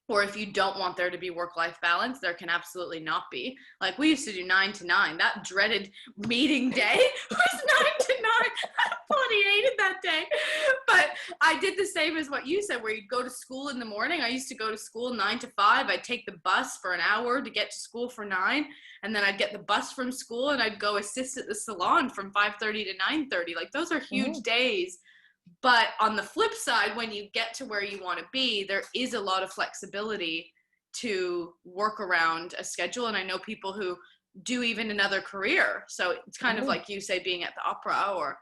or if you don't want there to be work-life balance, there can absolutely not be. Like we used to do 9 to 9. That dreaded meeting day was 9 to 9. I bloody hated that day. But I did the same as what you said, where you'd go to school in the morning. I used to go to school 9 to 5. I'd take the bus for an hour to get to school for 9. And then I'd get the bus from school and I'd go assist at the salon from 5:30 to 9:30. Like those are huge Mhm. days. But on the flip side, when you get to where you want to be, there is a lot of flexibility to work around a schedule. And I know people who do even another career. So it's kind of Mhm. like you say, being at the opera, or,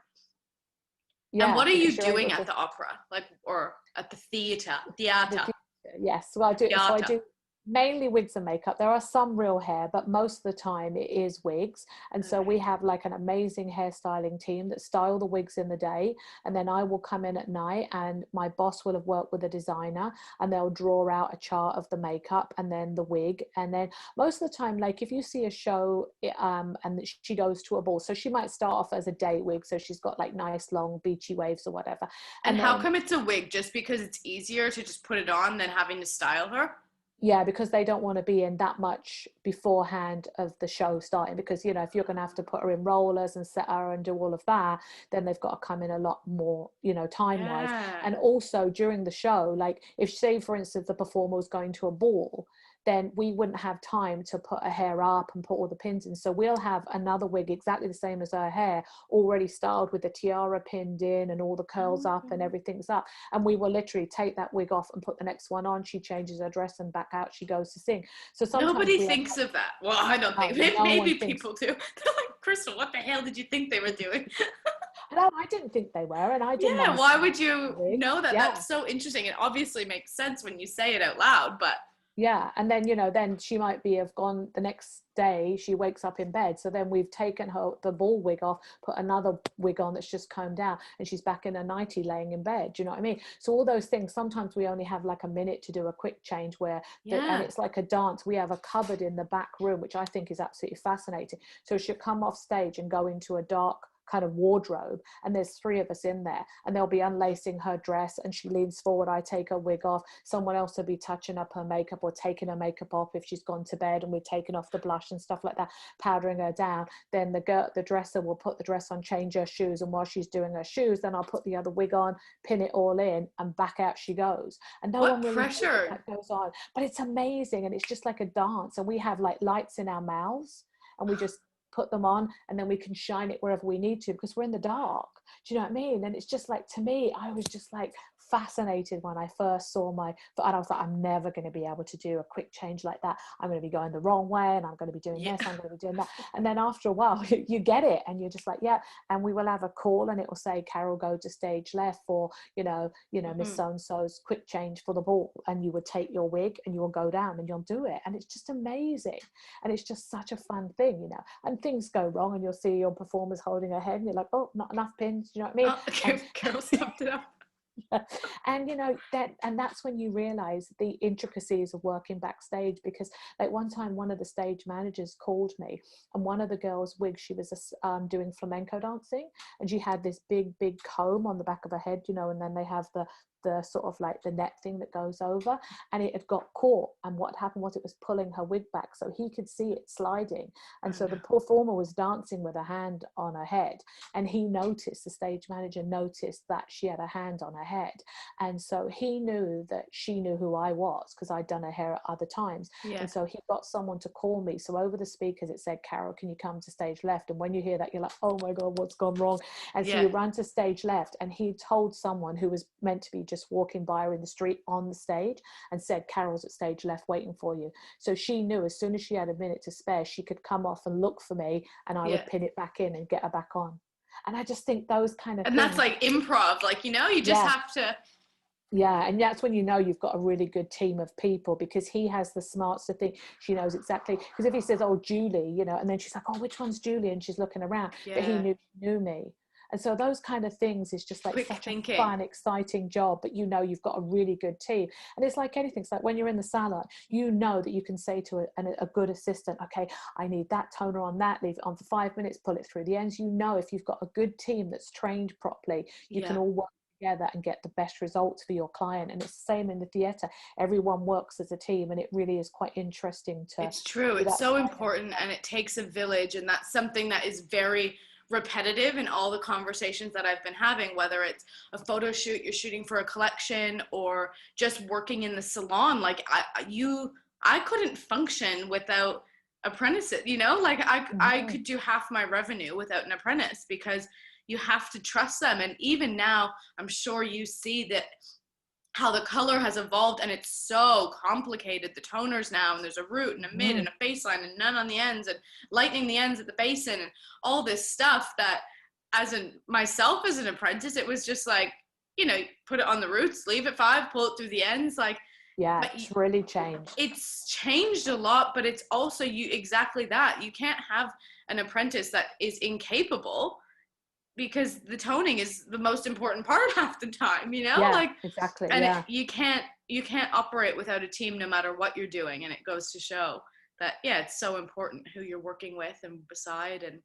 and Yeah, what are because you you're able doing at to the opera? Like, or at the theater, the theater, theatre. Yes, well, I do. So I theater. do. Mainly wigs and makeup. There are some real hair, but most of the time it is wigs. And so we have like an amazing hairstyling team that style the wigs in the day, and then I will come in at night, and my boss will have worked with a designer, and they'll draw out a chart of the makeup and then the wig. And then most of the time, like if you see a show and she goes to a ball, so she might start off as a day wig, so she's got like nice long beachy waves or whatever. And And how then come it's a wig? Just because it's easier to just put it on than having to style her? yeah, because they don't want to be in that much beforehand of the show starting, because you know, if you're going to have to put her in rollers and set her and do all of that, then they've got to come in a lot more, you know, time wise. Yeah. And also during the show, like if say for instance the performer was going to a ball, then we wouldn't have time to put her hair up and put all the pins in, so we'll have another wig exactly the same as her hair, already styled with the tiara pinned in and all the curls up and everything's up, and we will literally take that wig off and put the next one on. She changes her dress and back out she goes to sing. So sometimes Nobody we have, thinks of that. Well, I don't think. no Maybe one thinks. people do. They're like, Crystal, what the hell did you think they were doing? No, I didn't think they were, and I didn't Yeah, why understand would the you wig. know that? Yeah. That's so interesting. It obviously makes sense when you say it out loud, but Yeah, and then you know, then she might be have gone the next day. She wakes up in bed, so then we've taken her the ball wig off, put another wig on that's just combed down, and she's back in a nightie laying in bed. Do you know what I mean? So all those things. Sometimes we only have like a minute to do a quick change, where and it's like a dance. We have a cupboard in the back room, which I think is absolutely fascinating. So she'll come off stage and go into a dark kind of wardrobe, and there's three of us in there, and they'll be unlacing her dress, and she leans forward, I take her wig off, someone else will be touching up her makeup or taking her makeup off if she's gone to bed, and we're taking off the blush and stuff like that, powdering her down. Then the dresser will put the dress on, change her shoes, and while she's doing her shoes, then I'll put the other wig on, pin it all in, and back out she goes. And no one really knows that goes on, but it's amazing, and it's just like a dance. And we have like lights in our mouths, and we just put them on, and then we can shine it wherever we need to, because we're in the dark. Do you know what I mean? And it's just like, to me, I was just like fascinated when I first saw and I was like, I'm never going to be able to do a quick change like that. I'm going to be going the wrong way, and I'm going to be doing this, I'm going to be doing that. And then after a while you get it, and you're just like, yeah. And we will have a call, and it will say, Carol, go to stage left for Miss so-and-so's quick change for the ball, and you would take your wig and you will go down and you'll do it. And it's just amazing, and it's just such a fun thing, you know. And things go wrong, and you'll see your performers holding her head, and you're like, oh, not enough pins. You know what I mean? oh, okay, Carol stuffed it up. And you know that's when you realize the intricacies of working backstage, because like one time one of the stage managers called me, and one of the girls' wigs, she was doing flamenco dancing, and she had this big comb on the back of her head, you know, and then they have the sort of like the net thing that goes over, and it had got caught, and what happened was it was pulling her wig back, so he could see it sliding. And so the performer was dancing with a hand on her head, and the stage manager noticed that she had a hand on her head, and so he knew that she knew who I was, because I'd done her hair at other times. And so he got someone to call me, so over the speakers it said, Carol, can you come to stage left? And when you hear that, you're like, oh my god, what's gone wrong? And so you run to stage left, and he told someone who was meant to be just walking by her in the street on the stage, and said, Carol's at stage left waiting for you. So she knew as soon as she had a minute to spare, she could come off and look for me, and I would pin it back in and get her back on. And I just think those kind of and things, that's like improv, like, you know, you just have to. Yeah, and that's when you know you've got a really good team of people, because he has the smarts to think she knows exactly. Because if he says, oh, Julie, you know, and then she's like, oh, which one's Julie? And she's looking around, but he knew me. And so those kind of things is just like Quick such thinking. a fun, exciting job, but you know you've got a really good team. And it's like anything. It's like when you're in the salon, you know that you can say to a good assistant, okay, I need that toner on that, leave it on for 5 minutes, pull it through the ends. You know, if you've got a good team that's trained properly, you can all work together and get the best results for your client. And it's the same in the theatre. Everyone works as a team, and it really is quite interesting to. It's true. It's so important, and it takes a village, and that's something that is very repetitive in all the conversations that I've been having, whether it's a photo shoot, you're shooting for a collection, or just working in the salon. Like I couldn't function without apprentices, you know, like I could do half my revenue without an apprentice, because you have to trust them. And even now, I'm sure you see that how the color has evolved, and it's so complicated, the toners now, and there's a root and a mid and a baseline and none on the ends, and lightening the ends at the basin, and all this stuff that myself as an apprentice, it was just like, you know, put it on the roots, leave it 5, pull it through the ends. Like, Yeah, But it's really changed. it's changed a lot, but it's also exactly that. You can't have an apprentice that is incapable, because the toning is the most important part half the time, Yeah, like, exactly. and Yeah. you can't operate without a team no matter what you're doing. And it goes to show that, yeah, it's so important who you're working with and beside. And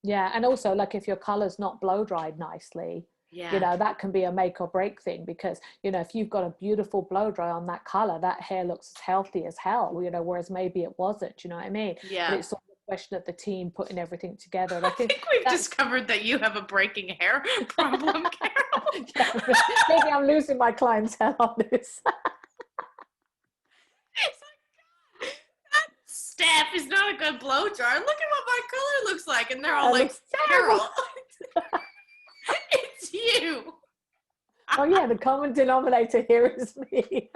Yeah, and also like if your color's not blow dried nicely, yeah, that can be a make or break thing, because if you've got a beautiful blow dry on that color, that hair looks as healthy as hell, whereas maybe it wasn't, you know what I mean? But yeah. it's sort of a question of the team putting everything together. And I I think think we've that's discovered that you have a breaking hair problem, Carol. yeah, maybe I'm losing my clientele on this. It's like, that staff is not a good blow dryer. Look at what my color looks like. And they're all It like, looks terrible. Carol, it's you. Oh yeah, the common denominator here is me.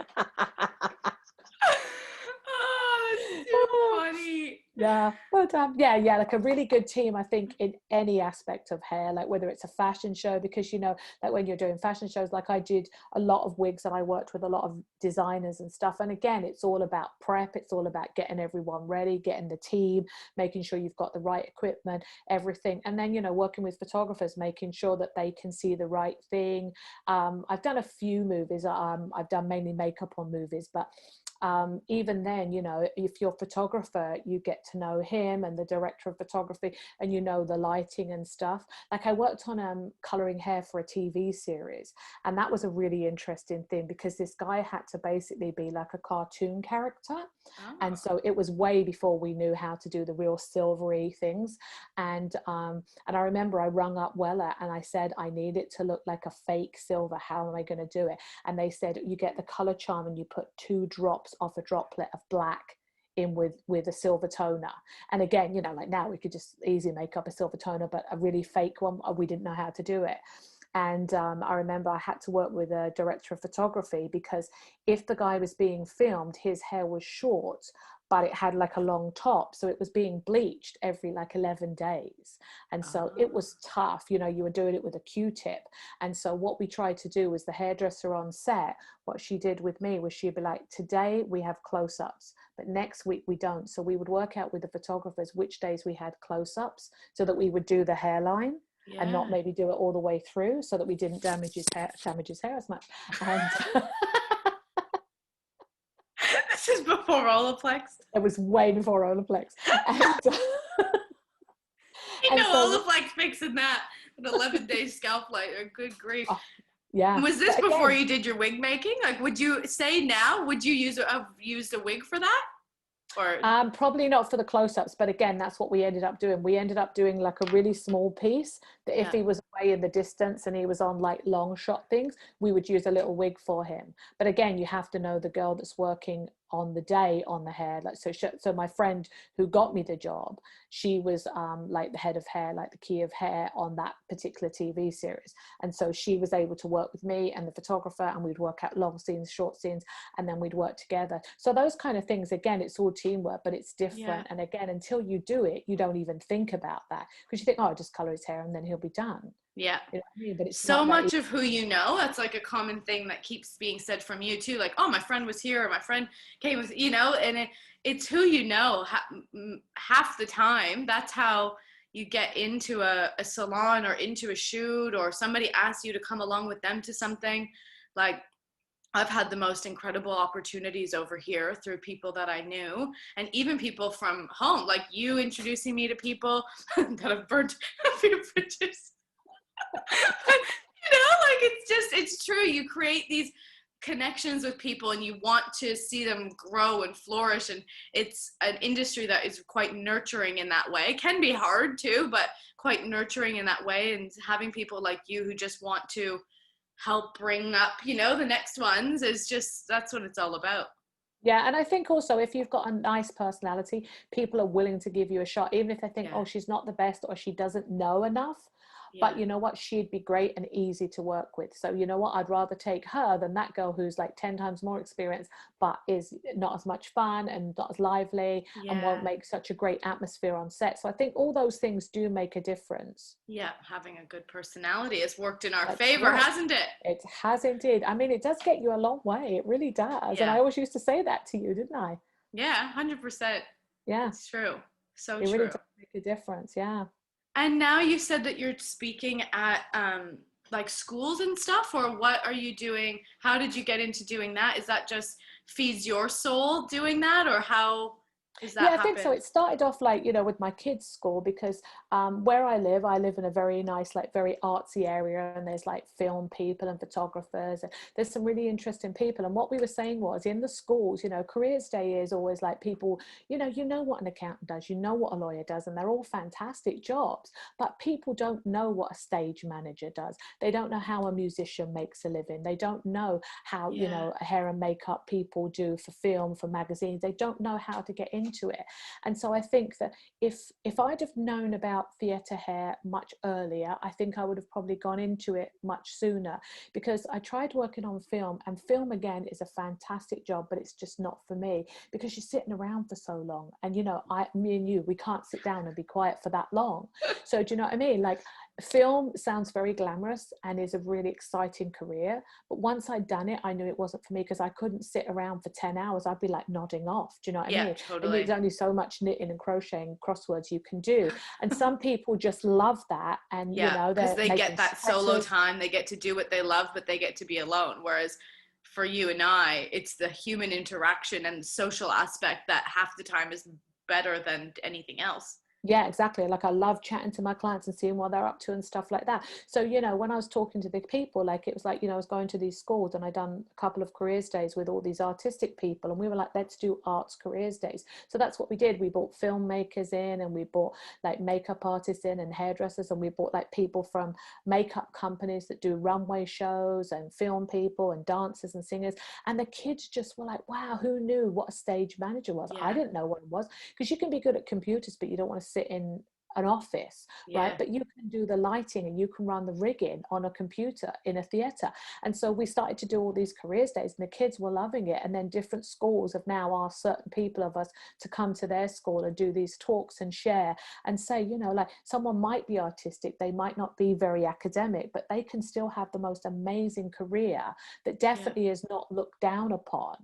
Oh, it's too funny. Yeah, but yeah, like a really good team, I think, in any aspect of hair, like whether it's a fashion show, because like when you're doing fashion shows, like I did a lot of wigs and I worked with a lot of designers and stuff. And again, it's all about prep. It's all about getting everyone ready, getting the team, making sure you've got the right equipment, everything. And then, working with photographers, making sure that they can see the right thing. I've done a few movies. I've done mainly makeup on movies, but even then, if you're a photographer, you get to know him and the director of photography, and the lighting and stuff. Like I worked on coloring hair for a TV series, and that was a really interesting thing, because this guy had to basically be like a cartoon character. And so it was way before we knew how to do the real silvery things. And I remember I rung up Wella and I said, I need it to look like a fake silver. How am I going to do it? And they said, you get the color charm and you put 2 drops off a droplet of black in with a silver toner. And again, like now we could just easily make up a silver toner, but a really fake one, we didn't know how to do it. And I remember I had to work with a director of photography, because if the guy was being filmed, his hair was short, but it had like a long top. So it was being bleached every like 11 days. And so it was tough. You were doing it with a Q-tip. And so what we tried to do was, the hairdresser on set, what she did with me was she'd be like, today we have close-ups, but next week we don't. So we would work out with the photographers which days we had close-ups, so that we would do the hairline. Yeah. And not maybe do it all the way through, so that we didn't damage his hair as much. And this is before Olaplex. It was way before Olaplex. And, Olaplex fixing that with 11-day scalp lighter. Good grief. Oh, yeah. Was this before you did your wig making? Like, would you say now, would you have used a wig for that? Or probably not for the close-ups, but again, that's what we ended up doing. We ended up doing like a really small piece, that if he was away in the distance and he was on like long shot things, we would use a little wig for him. But again, you have to know the girl that's working on the day on the hair. Like so my friend who got me the job, she was like the head of hair, like the key of hair on that particular TV series. And so she was able to work with me and the photographer, and we'd work out long scenes, short scenes, and then we'd work together. So those kind of things, again, it's all teamwork, but it's different. Yeah. And again, until you do it, you don't even think about that, because you think, oh, I'll just color his hair and then he'll be done. Yeah. You know what I mean? But it's so much of who that's like a common thing that keeps being said from you too. Like, oh, my friend was here, or my friend came with, and it's who half the time. That's how you get into a salon or into a shoot, or somebody asks you to come along with them to something. Like, I've had the most incredible opportunities over here through people that I knew, and even people from home, like you introducing me to people that have burnt a few bridges. Like, it's true. You create these connections with people and you want to see them grow and flourish, and it's an industry that is quite nurturing in that way. It can be hard too, but quite nurturing in that way. And having people like you who just want to help bring up the next ones that's what it's all about. Yeah, and I think also if you've got a nice personality, people are willing to give you a shot, even if they think, oh, she's not the best or she doesn't know enough. but you know what, she'd be great and easy to work with. So you know what, I'd rather take her than that girl who's like 10 times more experienced but is not as much fun and not as lively and won't make such a great atmosphere on set. So I think all those things do make a difference. Yeah, having a good personality has worked in our That's favor, right. Hasn't it? It has indeed. I mean, it does get you a long way. It really does. And I always used to say that to you, didn't I? Yeah, 100%. Yeah. It's true. So it true. really does make a difference. Yeah. And now you said that you're speaking at like schools and stuff, or what are you doing? How did you get into doing that? Is that just feeds your soul doing that, or how does that happen? I think so. It started off like, you know, with my kids' school, because where I live in a very nice, like very artsy area, and there's like film people and photographers, and there's some really interesting people. And what we were saying was, in the schools, you know, careers day is always like people, you know what an accountant does, you know what a lawyer does, and they're all fantastic jobs, but people don't know what a stage manager does. They don't know how a musician makes a living. They don't know how, you know, hair and makeup people do for film, for magazines. They don't know how to get into it. And so I think that if I'd have known about theatre hair much earlier, I think I would have probably gone into it much sooner, because I tried working on film, and film again is a fantastic job, but it's just not for me, because you're sitting around for so long, and you know, me and you, we can't sit down and be quiet for that long. So do you know what I mean? Like, film sounds very glamorous and is a really exciting career, but once I'd done it, I knew it wasn't for me, because I couldn't sit around for 10 hours. I'd be like nodding off. Do you know what I mean? Totally. And there's only so much knitting and crocheting, crosswords you can do, and some people just love that. And you know, because they get that solo sweaters. time, they get to do what they love, but they get to be alone. Whereas for you and I, it's the human interaction and social aspect that half the time is better than anything else. Yeah, exactly. Like, I love chatting to my clients and seeing what they're up to and stuff like that. So, you know, when I was talking to the people, like, it was like, you know, I was going to these schools, and I'd done a couple of careers days with all these artistic people, and we were like, let's do arts careers days. So that's what we did. We brought filmmakers in, and we brought like makeup artists in, and hairdressers, and we brought like people from makeup companies that do runway shows, and film people and dancers and singers. And the kids just were like, wow, who knew what a stage manager was? I didn't know what it was, because you can be good at computers, but you don't want to sit in an office, right? But you can do the lighting, and you can run the rigging on a computer in a theatre. And so we started to do all these careers days, and the kids were loving it. And then different schools have now asked certain people of us to come to their school and do these talks and share and say, you know, like, someone might be artistic, they might not be very academic, but they can still have the most amazing career that definitely is not looked down upon,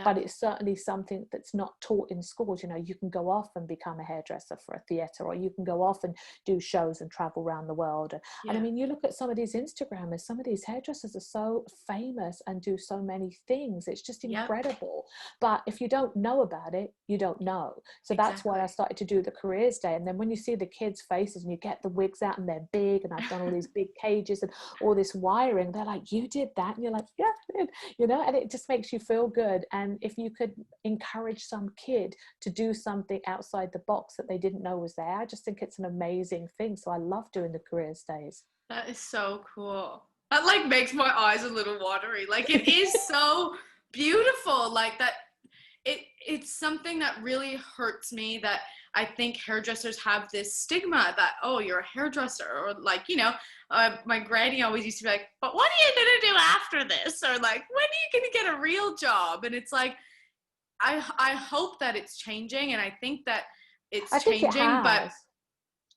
but it's certainly something that's not taught in schools. You know, you can go off and become a hairdresser for a theatre, or you can go off and do shows and travel around the world. And I mean, you look at some of these Instagrammers, some of these hairdressers are so famous and do so many things. It's just incredible. But if you don't know about it, you don't know. So that's why I started to do the careers day. And then when you see the kids' faces and you get the wigs out and they're big, and I've done all these big cages and all this wiring, they're like, you did that? And you're like, yeah, I did. You know, and it just makes you feel good. And if you could encourage some kid to do something outside the box that they didn't know was there, I just think it's an amazing thing. So I love doing the careers days. That is so cool. That like makes my eyes a little watery. Like, it is so beautiful. Like that, it's something that really hurts me, that I think hairdressers have this stigma that, oh, you're a hairdresser, or like, you know, my granny always used to be like, but what are you gonna do after this? Or like, when are you gonna get a real job? And it's like, I hope that it's changing, and I think that it's changing, but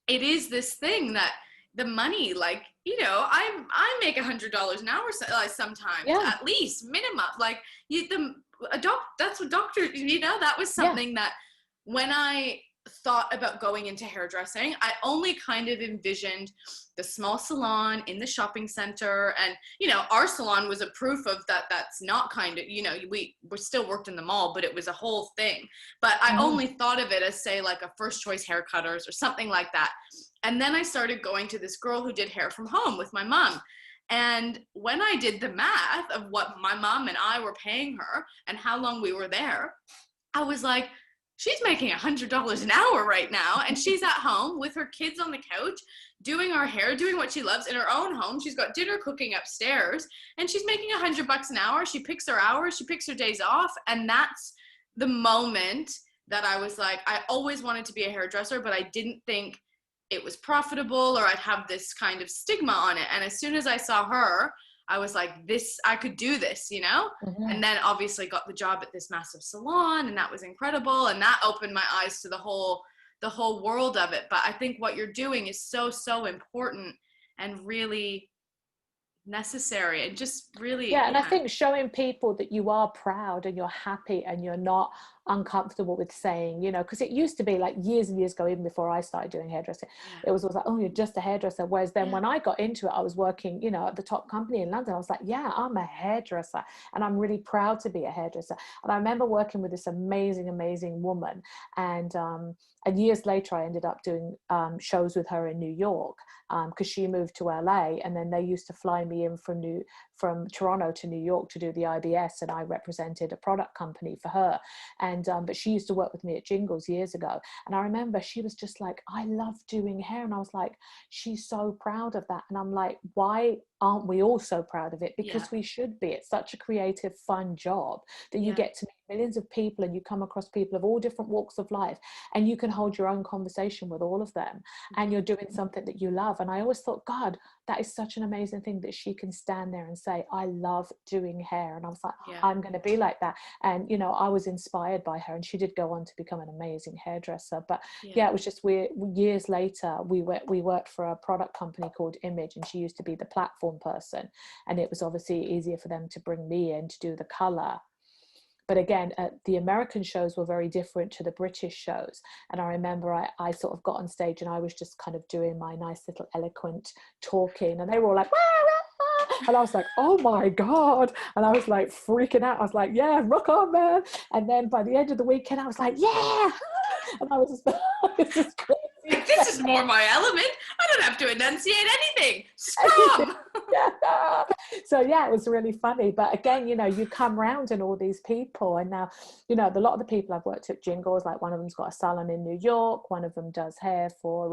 it is this thing that the money, like, you know, I make $100 an hour sometimes, at least minimum. Like, that's what doctors, you know, that was something that when I thought about going into hairdressing, I only kind of envisioned the small salon in the shopping center. And, you know, our salon was a proof of that. That's not kind of, you know, we still worked in the mall, but it was a whole thing. But I only thought of it as, say, like a first choice hair cutters or something like that. And then I started going to this girl who did hair from home with my mom. And when I did the math of what my mom and I were paying her and how long we were there, I was like, she's making $100 an hour right now, and she's at home with her kids on the couch doing our hair, doing what she loves in her own home. She's got dinner cooking upstairs, and she's making $100 an hour. She picks her hours, she picks her days off. And that's the moment that I was like, I always wanted to be a hairdresser, but I didn't think it was profitable, or I'd have this kind of stigma on it. And as soon as I saw her, I was like, this, I could do this, you know? Mm-hmm. And then obviously got the job at this massive salon, and that was incredible. And that opened my eyes to the whole world of it. But I think what you're doing is so, so important and really necessary, and just really, and I think showing people that you are proud and you're happy and you're not uncomfortable with saying, you know, because it used to be like years and years ago, even before I started doing hairdressing, it was always like, oh, you're just a hairdresser. Whereas then when I got into it, I was working, you know, at the top company in London. I was like, yeah, I'm a hairdresser, and I'm really proud to be a hairdresser. And I remember working with this amazing woman, and years later I ended up doing shows with her in New York, because she moved to LA, and then they used to fly me in from Toronto to New York to do the IBS, and I represented a product company for her. And but she used to work with me at Jingles years ago, and I remember she was just like, I love doing hair. And I was like, she's so proud of that. And I'm like, why aren't we all so proud of it? Because we should be. It's such a creative, fun job that you get to meet millions of people, and you come across people of all different walks of life, and you can hold your own conversation with all of them, and you're doing something that you love. And I always thought, God, that is such an amazing thing that she can stand there and say, I love doing hair. And I was like, I'm going to be like that. And, you know, I was inspired by her, and she did go on to become an amazing hairdresser. But it was just weird. Years later, we worked for a product company called Image, and she used to be the platform person. And it was obviously easier for them to bring me in to do the color. But again, the American shows were very different to the British shows. And I remember I sort of got on stage, and I was just kind of doing my nice little eloquent talking, and they were all like, wah, wah, wah. And I was like, oh my God. And I was like freaking out. I was like, yeah, rock on, man. And then by the end of the weekend, I was like, yeah. And I was just crazy. This is more my element. I don't have to enunciate anything. Scrum. So yeah, it was really funny. But again, you know, you come round and all these people, and now, you know, a lot of the people I've worked at Jingles, like one of them's got a salon in New York, one of them does hair for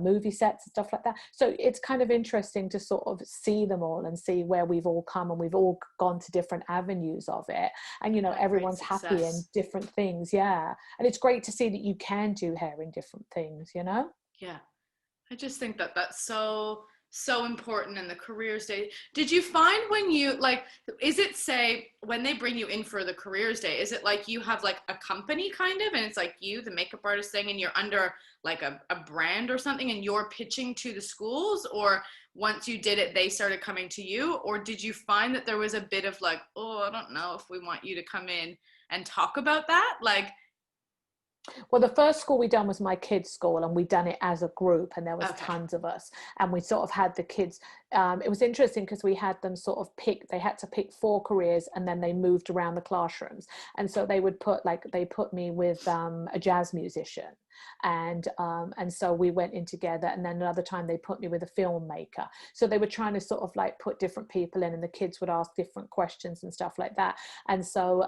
movie sets and stuff like that. So it's kind of interesting to sort of see them all and see where we've all come, and we've all gone to different avenues of it. And, you know, everyone's happy in different things. Yeah. And it's great to see that you can do hair in different things, you know? Yeah. I just think that that's so important in the careers day. Did you find when you, like, is it, say, when they bring you in for the careers day, is it like you have like a company kind of, and it's like you, the makeup artist thing, and you're under like a brand or something, and you're pitching to the schools? Or once you did it, they started coming to you? Or did you find that there was a bit of like, oh, I don't know if we want you to come in and talk about that? Like, well, the first school we done was my kids' school, and we done it as a group, and there was tons of us, and we sort of had the kids. It was interesting because we had them sort of they had to pick 4 careers, and then they moved around the classrooms. And so they would they put me with a jazz musician, and so we went in together. And then another time they put me with a filmmaker. So they were trying to sort of like put different people in, and the kids would ask different questions and stuff like that. And so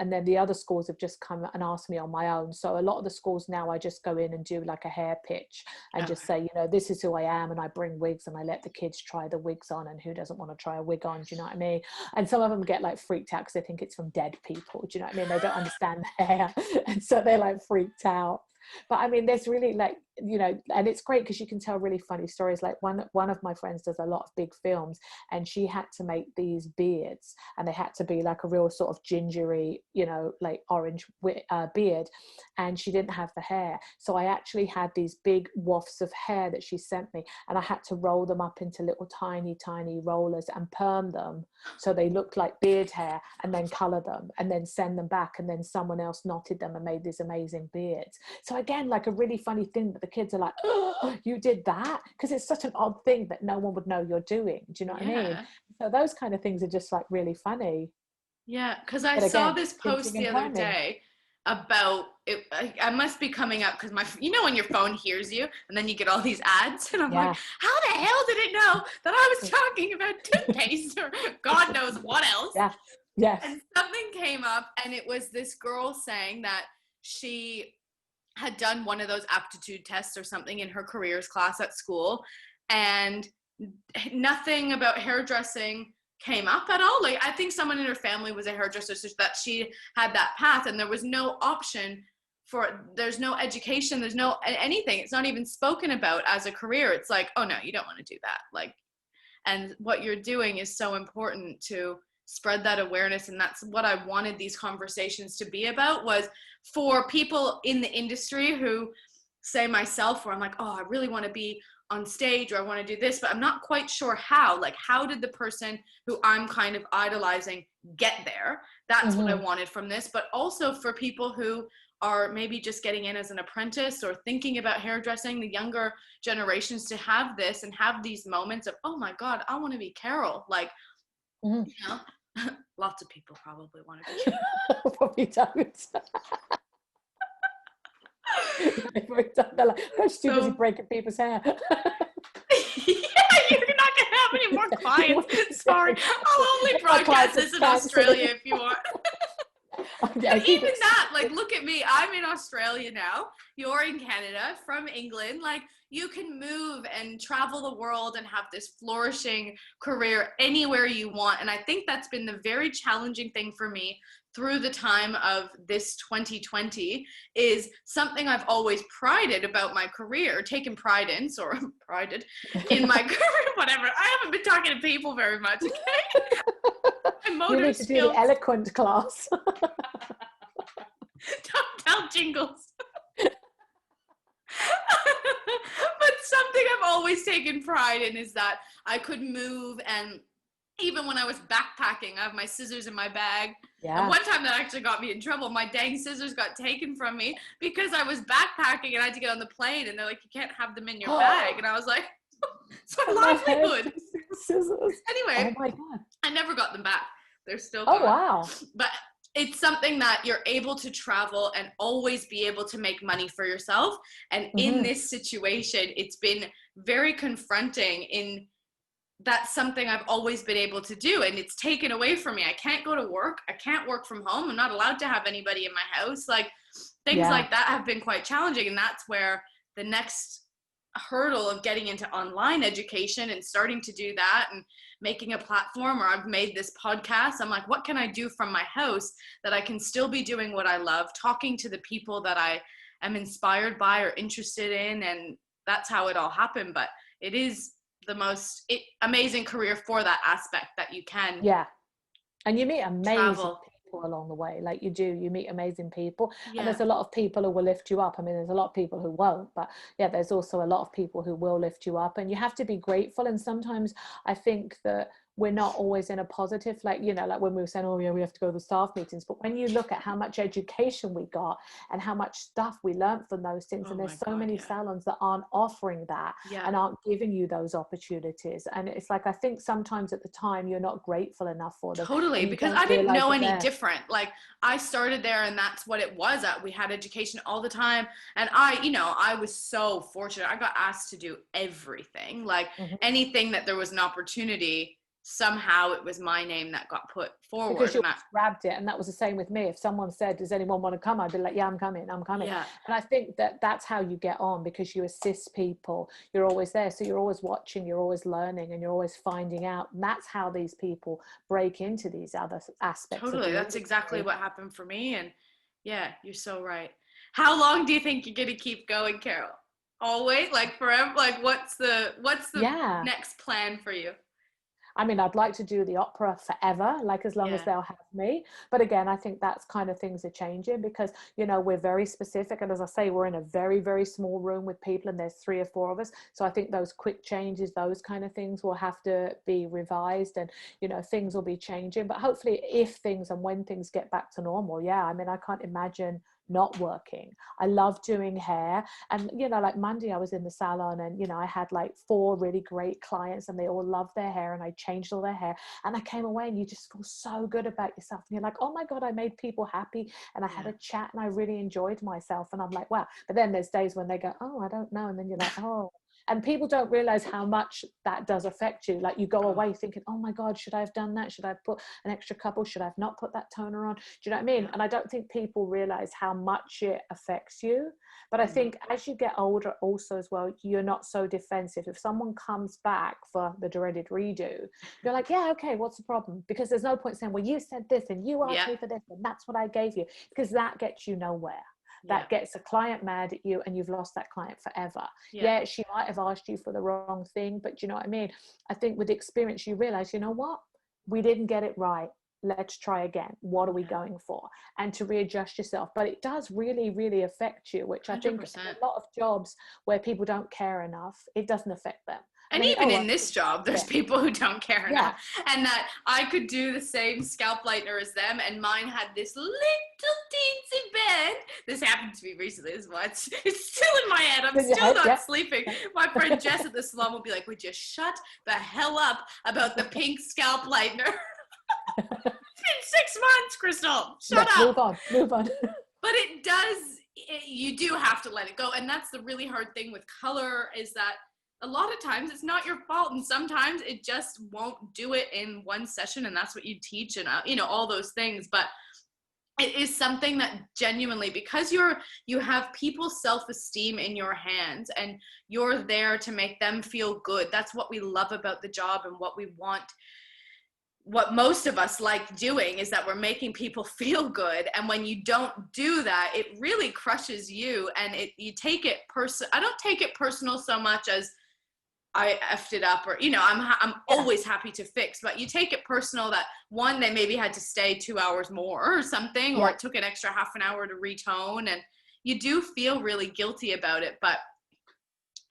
and then the other schools have just come and asked me on my own. So a lot of the schools now, I just go in and do like a hair pitch and just say, you know, this is who I am, and I bring wigs, and I let the kids try the wigs on, and who doesn't want to try a wig on, do you know what I mean? And some of them get like freaked out because they think it's from dead people, do you know what I mean? They don't understand the hair, and so they're like freaked out. But I mean, there's really, like, you know, and it's great because you can tell really funny stories. Like one of my friends does a lot of big films, and she had to make these beards, and they had to be like a real sort of gingery, you know, like orange beard, and she didn't have the hair. So I actually had these big wafts of hair that she sent me, and I had to roll them up into little tiny rollers and perm them so they looked like beard hair, and then color them, and then send them back, and then someone else knotted them and made these amazing beards. So again, like a really funny thing that the kids are like, oh, you did that? Because it's such an odd thing that no one would know you're doing. Do you know what I mean? So those kind of things are just like really funny. Yeah, because I saw this post the other day about it. I must be coming up because you know when your phone hears you and then you get all these ads, and I'm like, how the hell did it know that I was talking about toothpaste or God knows what else? And something came up, and it was this girl saying that she had done one of those aptitude tests or something in her careers class at school, and nothing about hairdressing came up at all. Like, I think someone in her family was a hairdresser, so that she had that path, and there was no option there's no education, there's no anything. It's not even spoken about as a career. It's like, oh no, you don't want to do that. Like, and what you're doing is so important to spread that awareness. And that's what I wanted these conversations to be about, was for people in the industry who, say myself, where I'm like, oh, I really want to be on stage, or I want to do this, but I'm not quite sure how. Like, how did the person who I'm kind of idolizing get there? That's what I wanted from this. But also for people who are maybe just getting in as an apprentice or thinking about hairdressing, the younger generations, to have this and have these moments of, oh my God, I want to be Carol. Like, you know, lots of people probably want to be Carol. Probably don't. They're like, I'm too busy breaking people's hair. Yeah, you're not gonna have any more clients. Sorry, I'll only broadcast this in Australia if you want. But even that, like, look at me. I'm in Australia now. You're in Canada, from England. Like, you can move and travel the world and have this flourishing career anywhere you want. And I think that's been the very challenging thing for me through the time of this 2020, is something I've always prided about my career, taken pride in, prided in my career, whatever. I haven't been talking to people very much, okay? You need to do the eloquent class. Don't tell Jingles. But something I've always taken pride in is that I could move, and even when I was backpacking, I have my scissors in my bag. Yeah. And one time that actually got me in trouble. My dang scissors got taken from me because I was backpacking and I had to get on the plane, and they're like, you can't have them in your bag. And I was like, it's my livelihood. Scissors. Anyway, oh my God. I never got them back. They're still gone. Oh, wow. But it's something that you're able to travel and always be able to make money for yourself. And in this situation, it's been very confronting. In that's something I've always been able to do, and it's taken away from me. I can't go to work. I can't work from home. I'm not allowed to have anybody in my house. Like, things like that have been quite challenging. And that's where the next hurdle of getting into online education and starting to do that and making a platform, or I've made this podcast. I'm like, what can I do from my house that I can still be doing what I love, talking to the people that I am inspired by or interested in. And that's how it all happened. But it is the most amazing career for that aspect, that you can and you meet amazing travel people along the way. Like, you meet amazing people, and there's a lot of people who will lift you up. I mean, there's a lot of people who won't, but there's also a lot of people who will lift you up, and you have to be grateful. And sometimes I think that we're not always in a positive, like, you know, like when we were saying, oh yeah, we have to go to the staff meetings, but when you look at how much education we got and how much stuff we learned from those things, and there's so many salons that aren't offering that and aren't giving you those opportunities, and it's like, I think sometimes at the time you're not grateful enough for them. Totally, because I didn't know any different. Like, I started there and that's what it was. We had education all the time, and I was so fortunate. I got asked to do everything, like anything that there was an opportunity. Somehow it was my name that got put forward, because you grabbed it. And that was the same with me. If someone said, does anyone want to come, I'd be like, yeah, I'm coming. And I think that that's how you get on, because you assist people. You're always there, so you're always watching, you're always learning, and you're always finding out. And that's how these people break into these other aspects. Totally, that's exactly what happened for me. And you're so right. How long do you think you're gonna keep going, Carol? Always, like forever? Like, what's the next plan for you? I mean, I'd like to do the opera forever, like as long as they'll have me. But again, I think that's kind of things are changing, because, you know, we're very specific. And as I say, we're in a very, very small room with people, and there's 3 or 4 of us. So I think those quick changes, those kind of things will have to be revised, and, you know, things will be changing. But hopefully if things and when things get back to normal, I mean, I can't imagine not working. I love doing hair. And, you know, like Monday I was in the salon, and, you know, I had like 4 really great clients, and they all loved their hair, and I changed all their hair, and I came away and you just feel so good about yourself, and you're like, oh my God, I made people happy, and I had a chat, and I really enjoyed myself. And I'm like, wow. But then there's days when they go, oh, I don't know. And then you're like, oh. And people don't realize how much that does affect you. Like, you go away thinking, oh my God, should I have done that? Should I have put an extra couple? Should I have not put that toner on? Do you know what I mean? And I don't think people realize how much it affects you. But I think as you get older also as well, you're not so defensive. If someone comes back for the dreaded redo, you're like, yeah, okay, what's the problem? Because there's no point saying, well, you said this and you asked me for this and that's what I gave you, because that gets you nowhere. that gets a client mad at you and you've lost that client forever. Yeah, she might have asked you for the wrong thing, but you know what I mean? I think with experience, you realize, you know what? We didn't get it right. Let's try again. What are we going for? And to readjust yourself. But it does really, really affect you, which I think 100%. a lot of jobs where people don't care enough, it doesn't affect them. And even in this job, there's people who don't care enough. And that I could do the same scalp lightener as them, and mine had this little teensy bed. This happened to me recently as well. It's still in my head. I'm still not sleeping. My friend Jess at the salon will be like, would you shut the hell up about the pink scalp lightener? It's been 6 months, Crystal. Shut up. Move on. But it does, you do have to let it go. And that's the really hard thing with color, is that a lot of times it's not your fault, and sometimes it just won't do it in one session, and that's what you teach, and you know, all those things. But it is something that genuinely, because you have people's self-esteem in your hands and you're there to make them feel good. That's what we love about the job, and what we want. What most of us like doing is that we're making people feel good, and when you don't do that, it really crushes you, and you take it I don't take it personal so much as I effed it up, or, you know, I'm always happy to fix, but you take it personal that one, they maybe had to stay 2 hours more or something, or it took an extra half an hour to retone, and you do feel really guilty about it, but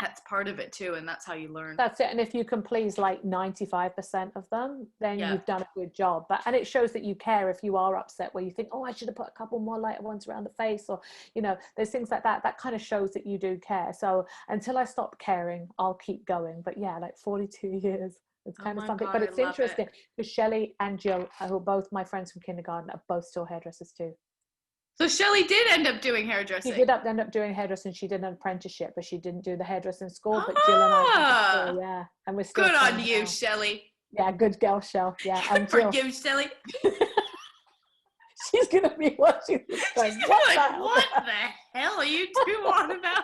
that's part of it too, and that's how you learn. That's it. And if you can please like 95% of them, then you've done a good job. And it shows that you care. If you are upset, where you think, oh, I should have put a couple more lighter ones around the face, or, you know, there's things like that kind of shows that you do care. So until I stop caring, I'll keep going. But yeah, like 42 years, it's kind of something. But it's interesting because Shelley and Jill, who are both my friends from kindergarten, are both still hairdressers too. So Shelley did end up doing hairdressing. She did end up doing hairdressing. She did an apprenticeship, but she didn't do the hairdressing school. But Jill and I, and we're still good on you, Shelley. Yeah, good girl, Shell. Yeah, and Jill. Forgive Shelley. She's gonna be watching this. She's gonna be like, what the hell are you two on about?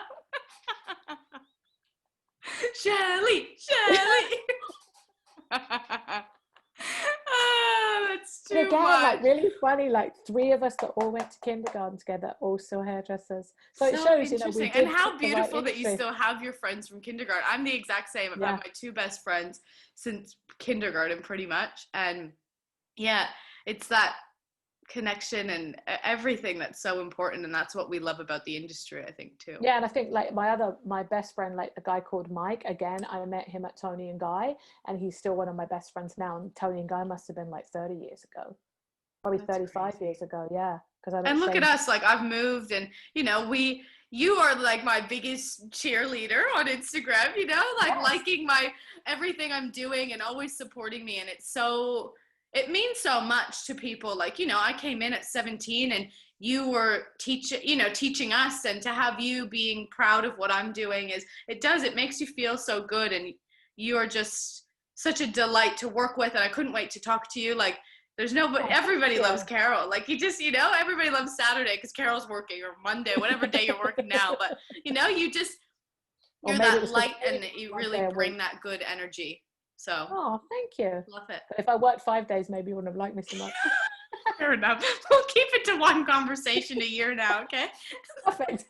Shelley. Oh, that's too again, much. like really funny, like 3 of us that all went to kindergarten together, also hairdressers. So it shows, you know, we and how beautiful that you still have your friends from kindergarten. I'm the exact same. I've had my 2 best friends since kindergarten pretty much. And yeah, it's that connection and everything that's so important, and that's what we love about the industry, I think, too. Yeah, and I think like my best friend, like a guy called Mike, again, I met him at Toni and Guy, and he's still one of my best friends now, and Toni and Guy must have been like 30 years ago, probably that's 35 crazy. Years ago. Yeah, and look at us, like I've moved, and you know, you are like my biggest cheerleader on Instagram, you know, like liking my everything I'm doing and always supporting me, and it means so much to people. Like, you know, I came in at 17 and you were teaching us, and to have you being proud of what I'm doing it makes you feel so good, and you are just such a delight to work with, and I couldn't wait to talk to you. Like, everybody loves Carol. Like, everybody loves Saturday because Carol's working, or Monday, whatever day you're working now, but you know, you're that light, and you really bring that good energy. So. Oh, thank you. Love it. But if I worked 5 days, maybe you wouldn't have liked me so much. Fair enough. We'll keep it to one conversation a year now, okay? Perfect.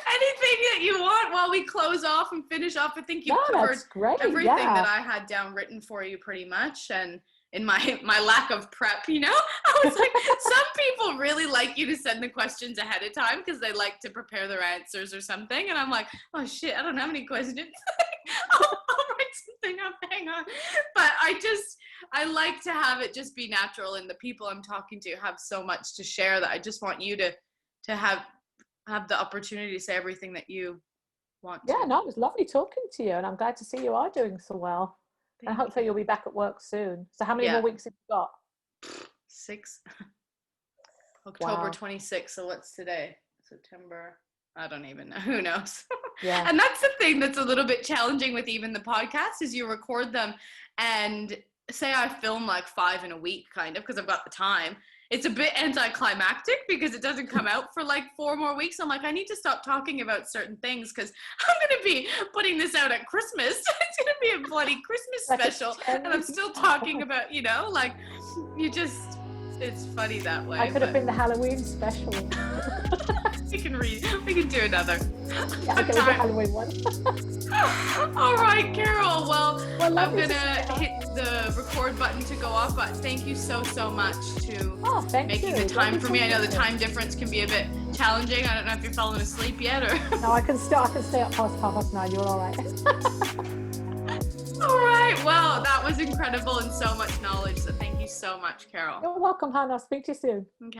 Anything that you want while we close off and finish off? I think you covered everything that I had down written for you pretty much. And in my lack of prep, you know, I was like, some people really like you to send the questions ahead of time because they like to prepare their answers or something. And I'm like, oh shit, I don't have any questions. I'll write something up, hang on. But I like to have it just be natural, and the people I'm talking to have so much to share that I just want you to have the opportunity to say everything that you want to. Yeah, no, it was lovely talking to you, and I'm glad to see you are doing so well. And hopefully you'll be back at work soon. So how many more weeks have you got? 6. October 26th. So what's today? September. I don't even know. Who knows? Yeah. And that's the thing that's a little bit challenging with even the podcast is you record them, and say I film like 5 in a week, kind of, because I've got the time. It's a bit anticlimactic because it doesn't come out for like 4 more weeks. I'm like, I need to stop talking about certain things because I'm going to be putting this out at Christmas. It's going to be a bloody Christmas special. And I'm still talking about, you know, like you just, It's funny that way. I could have been the Halloween special. We can do another. Yeah, I could have the Halloween one. All right, Carol. Well, I'm lovely gonna to see you. hit the record button to go off, but thank you so much to Thank making you. the time for me. I know the Lovely talking time difference can be a bit challenging. I don't know if you're falling asleep yet or. to you. No, I can stay up past 9:30. You're all right. All right. Well, that was incredible and so much knowledge. So thank you so much, Carol. You're welcome, Hannah. I'll speak to you soon. Okay.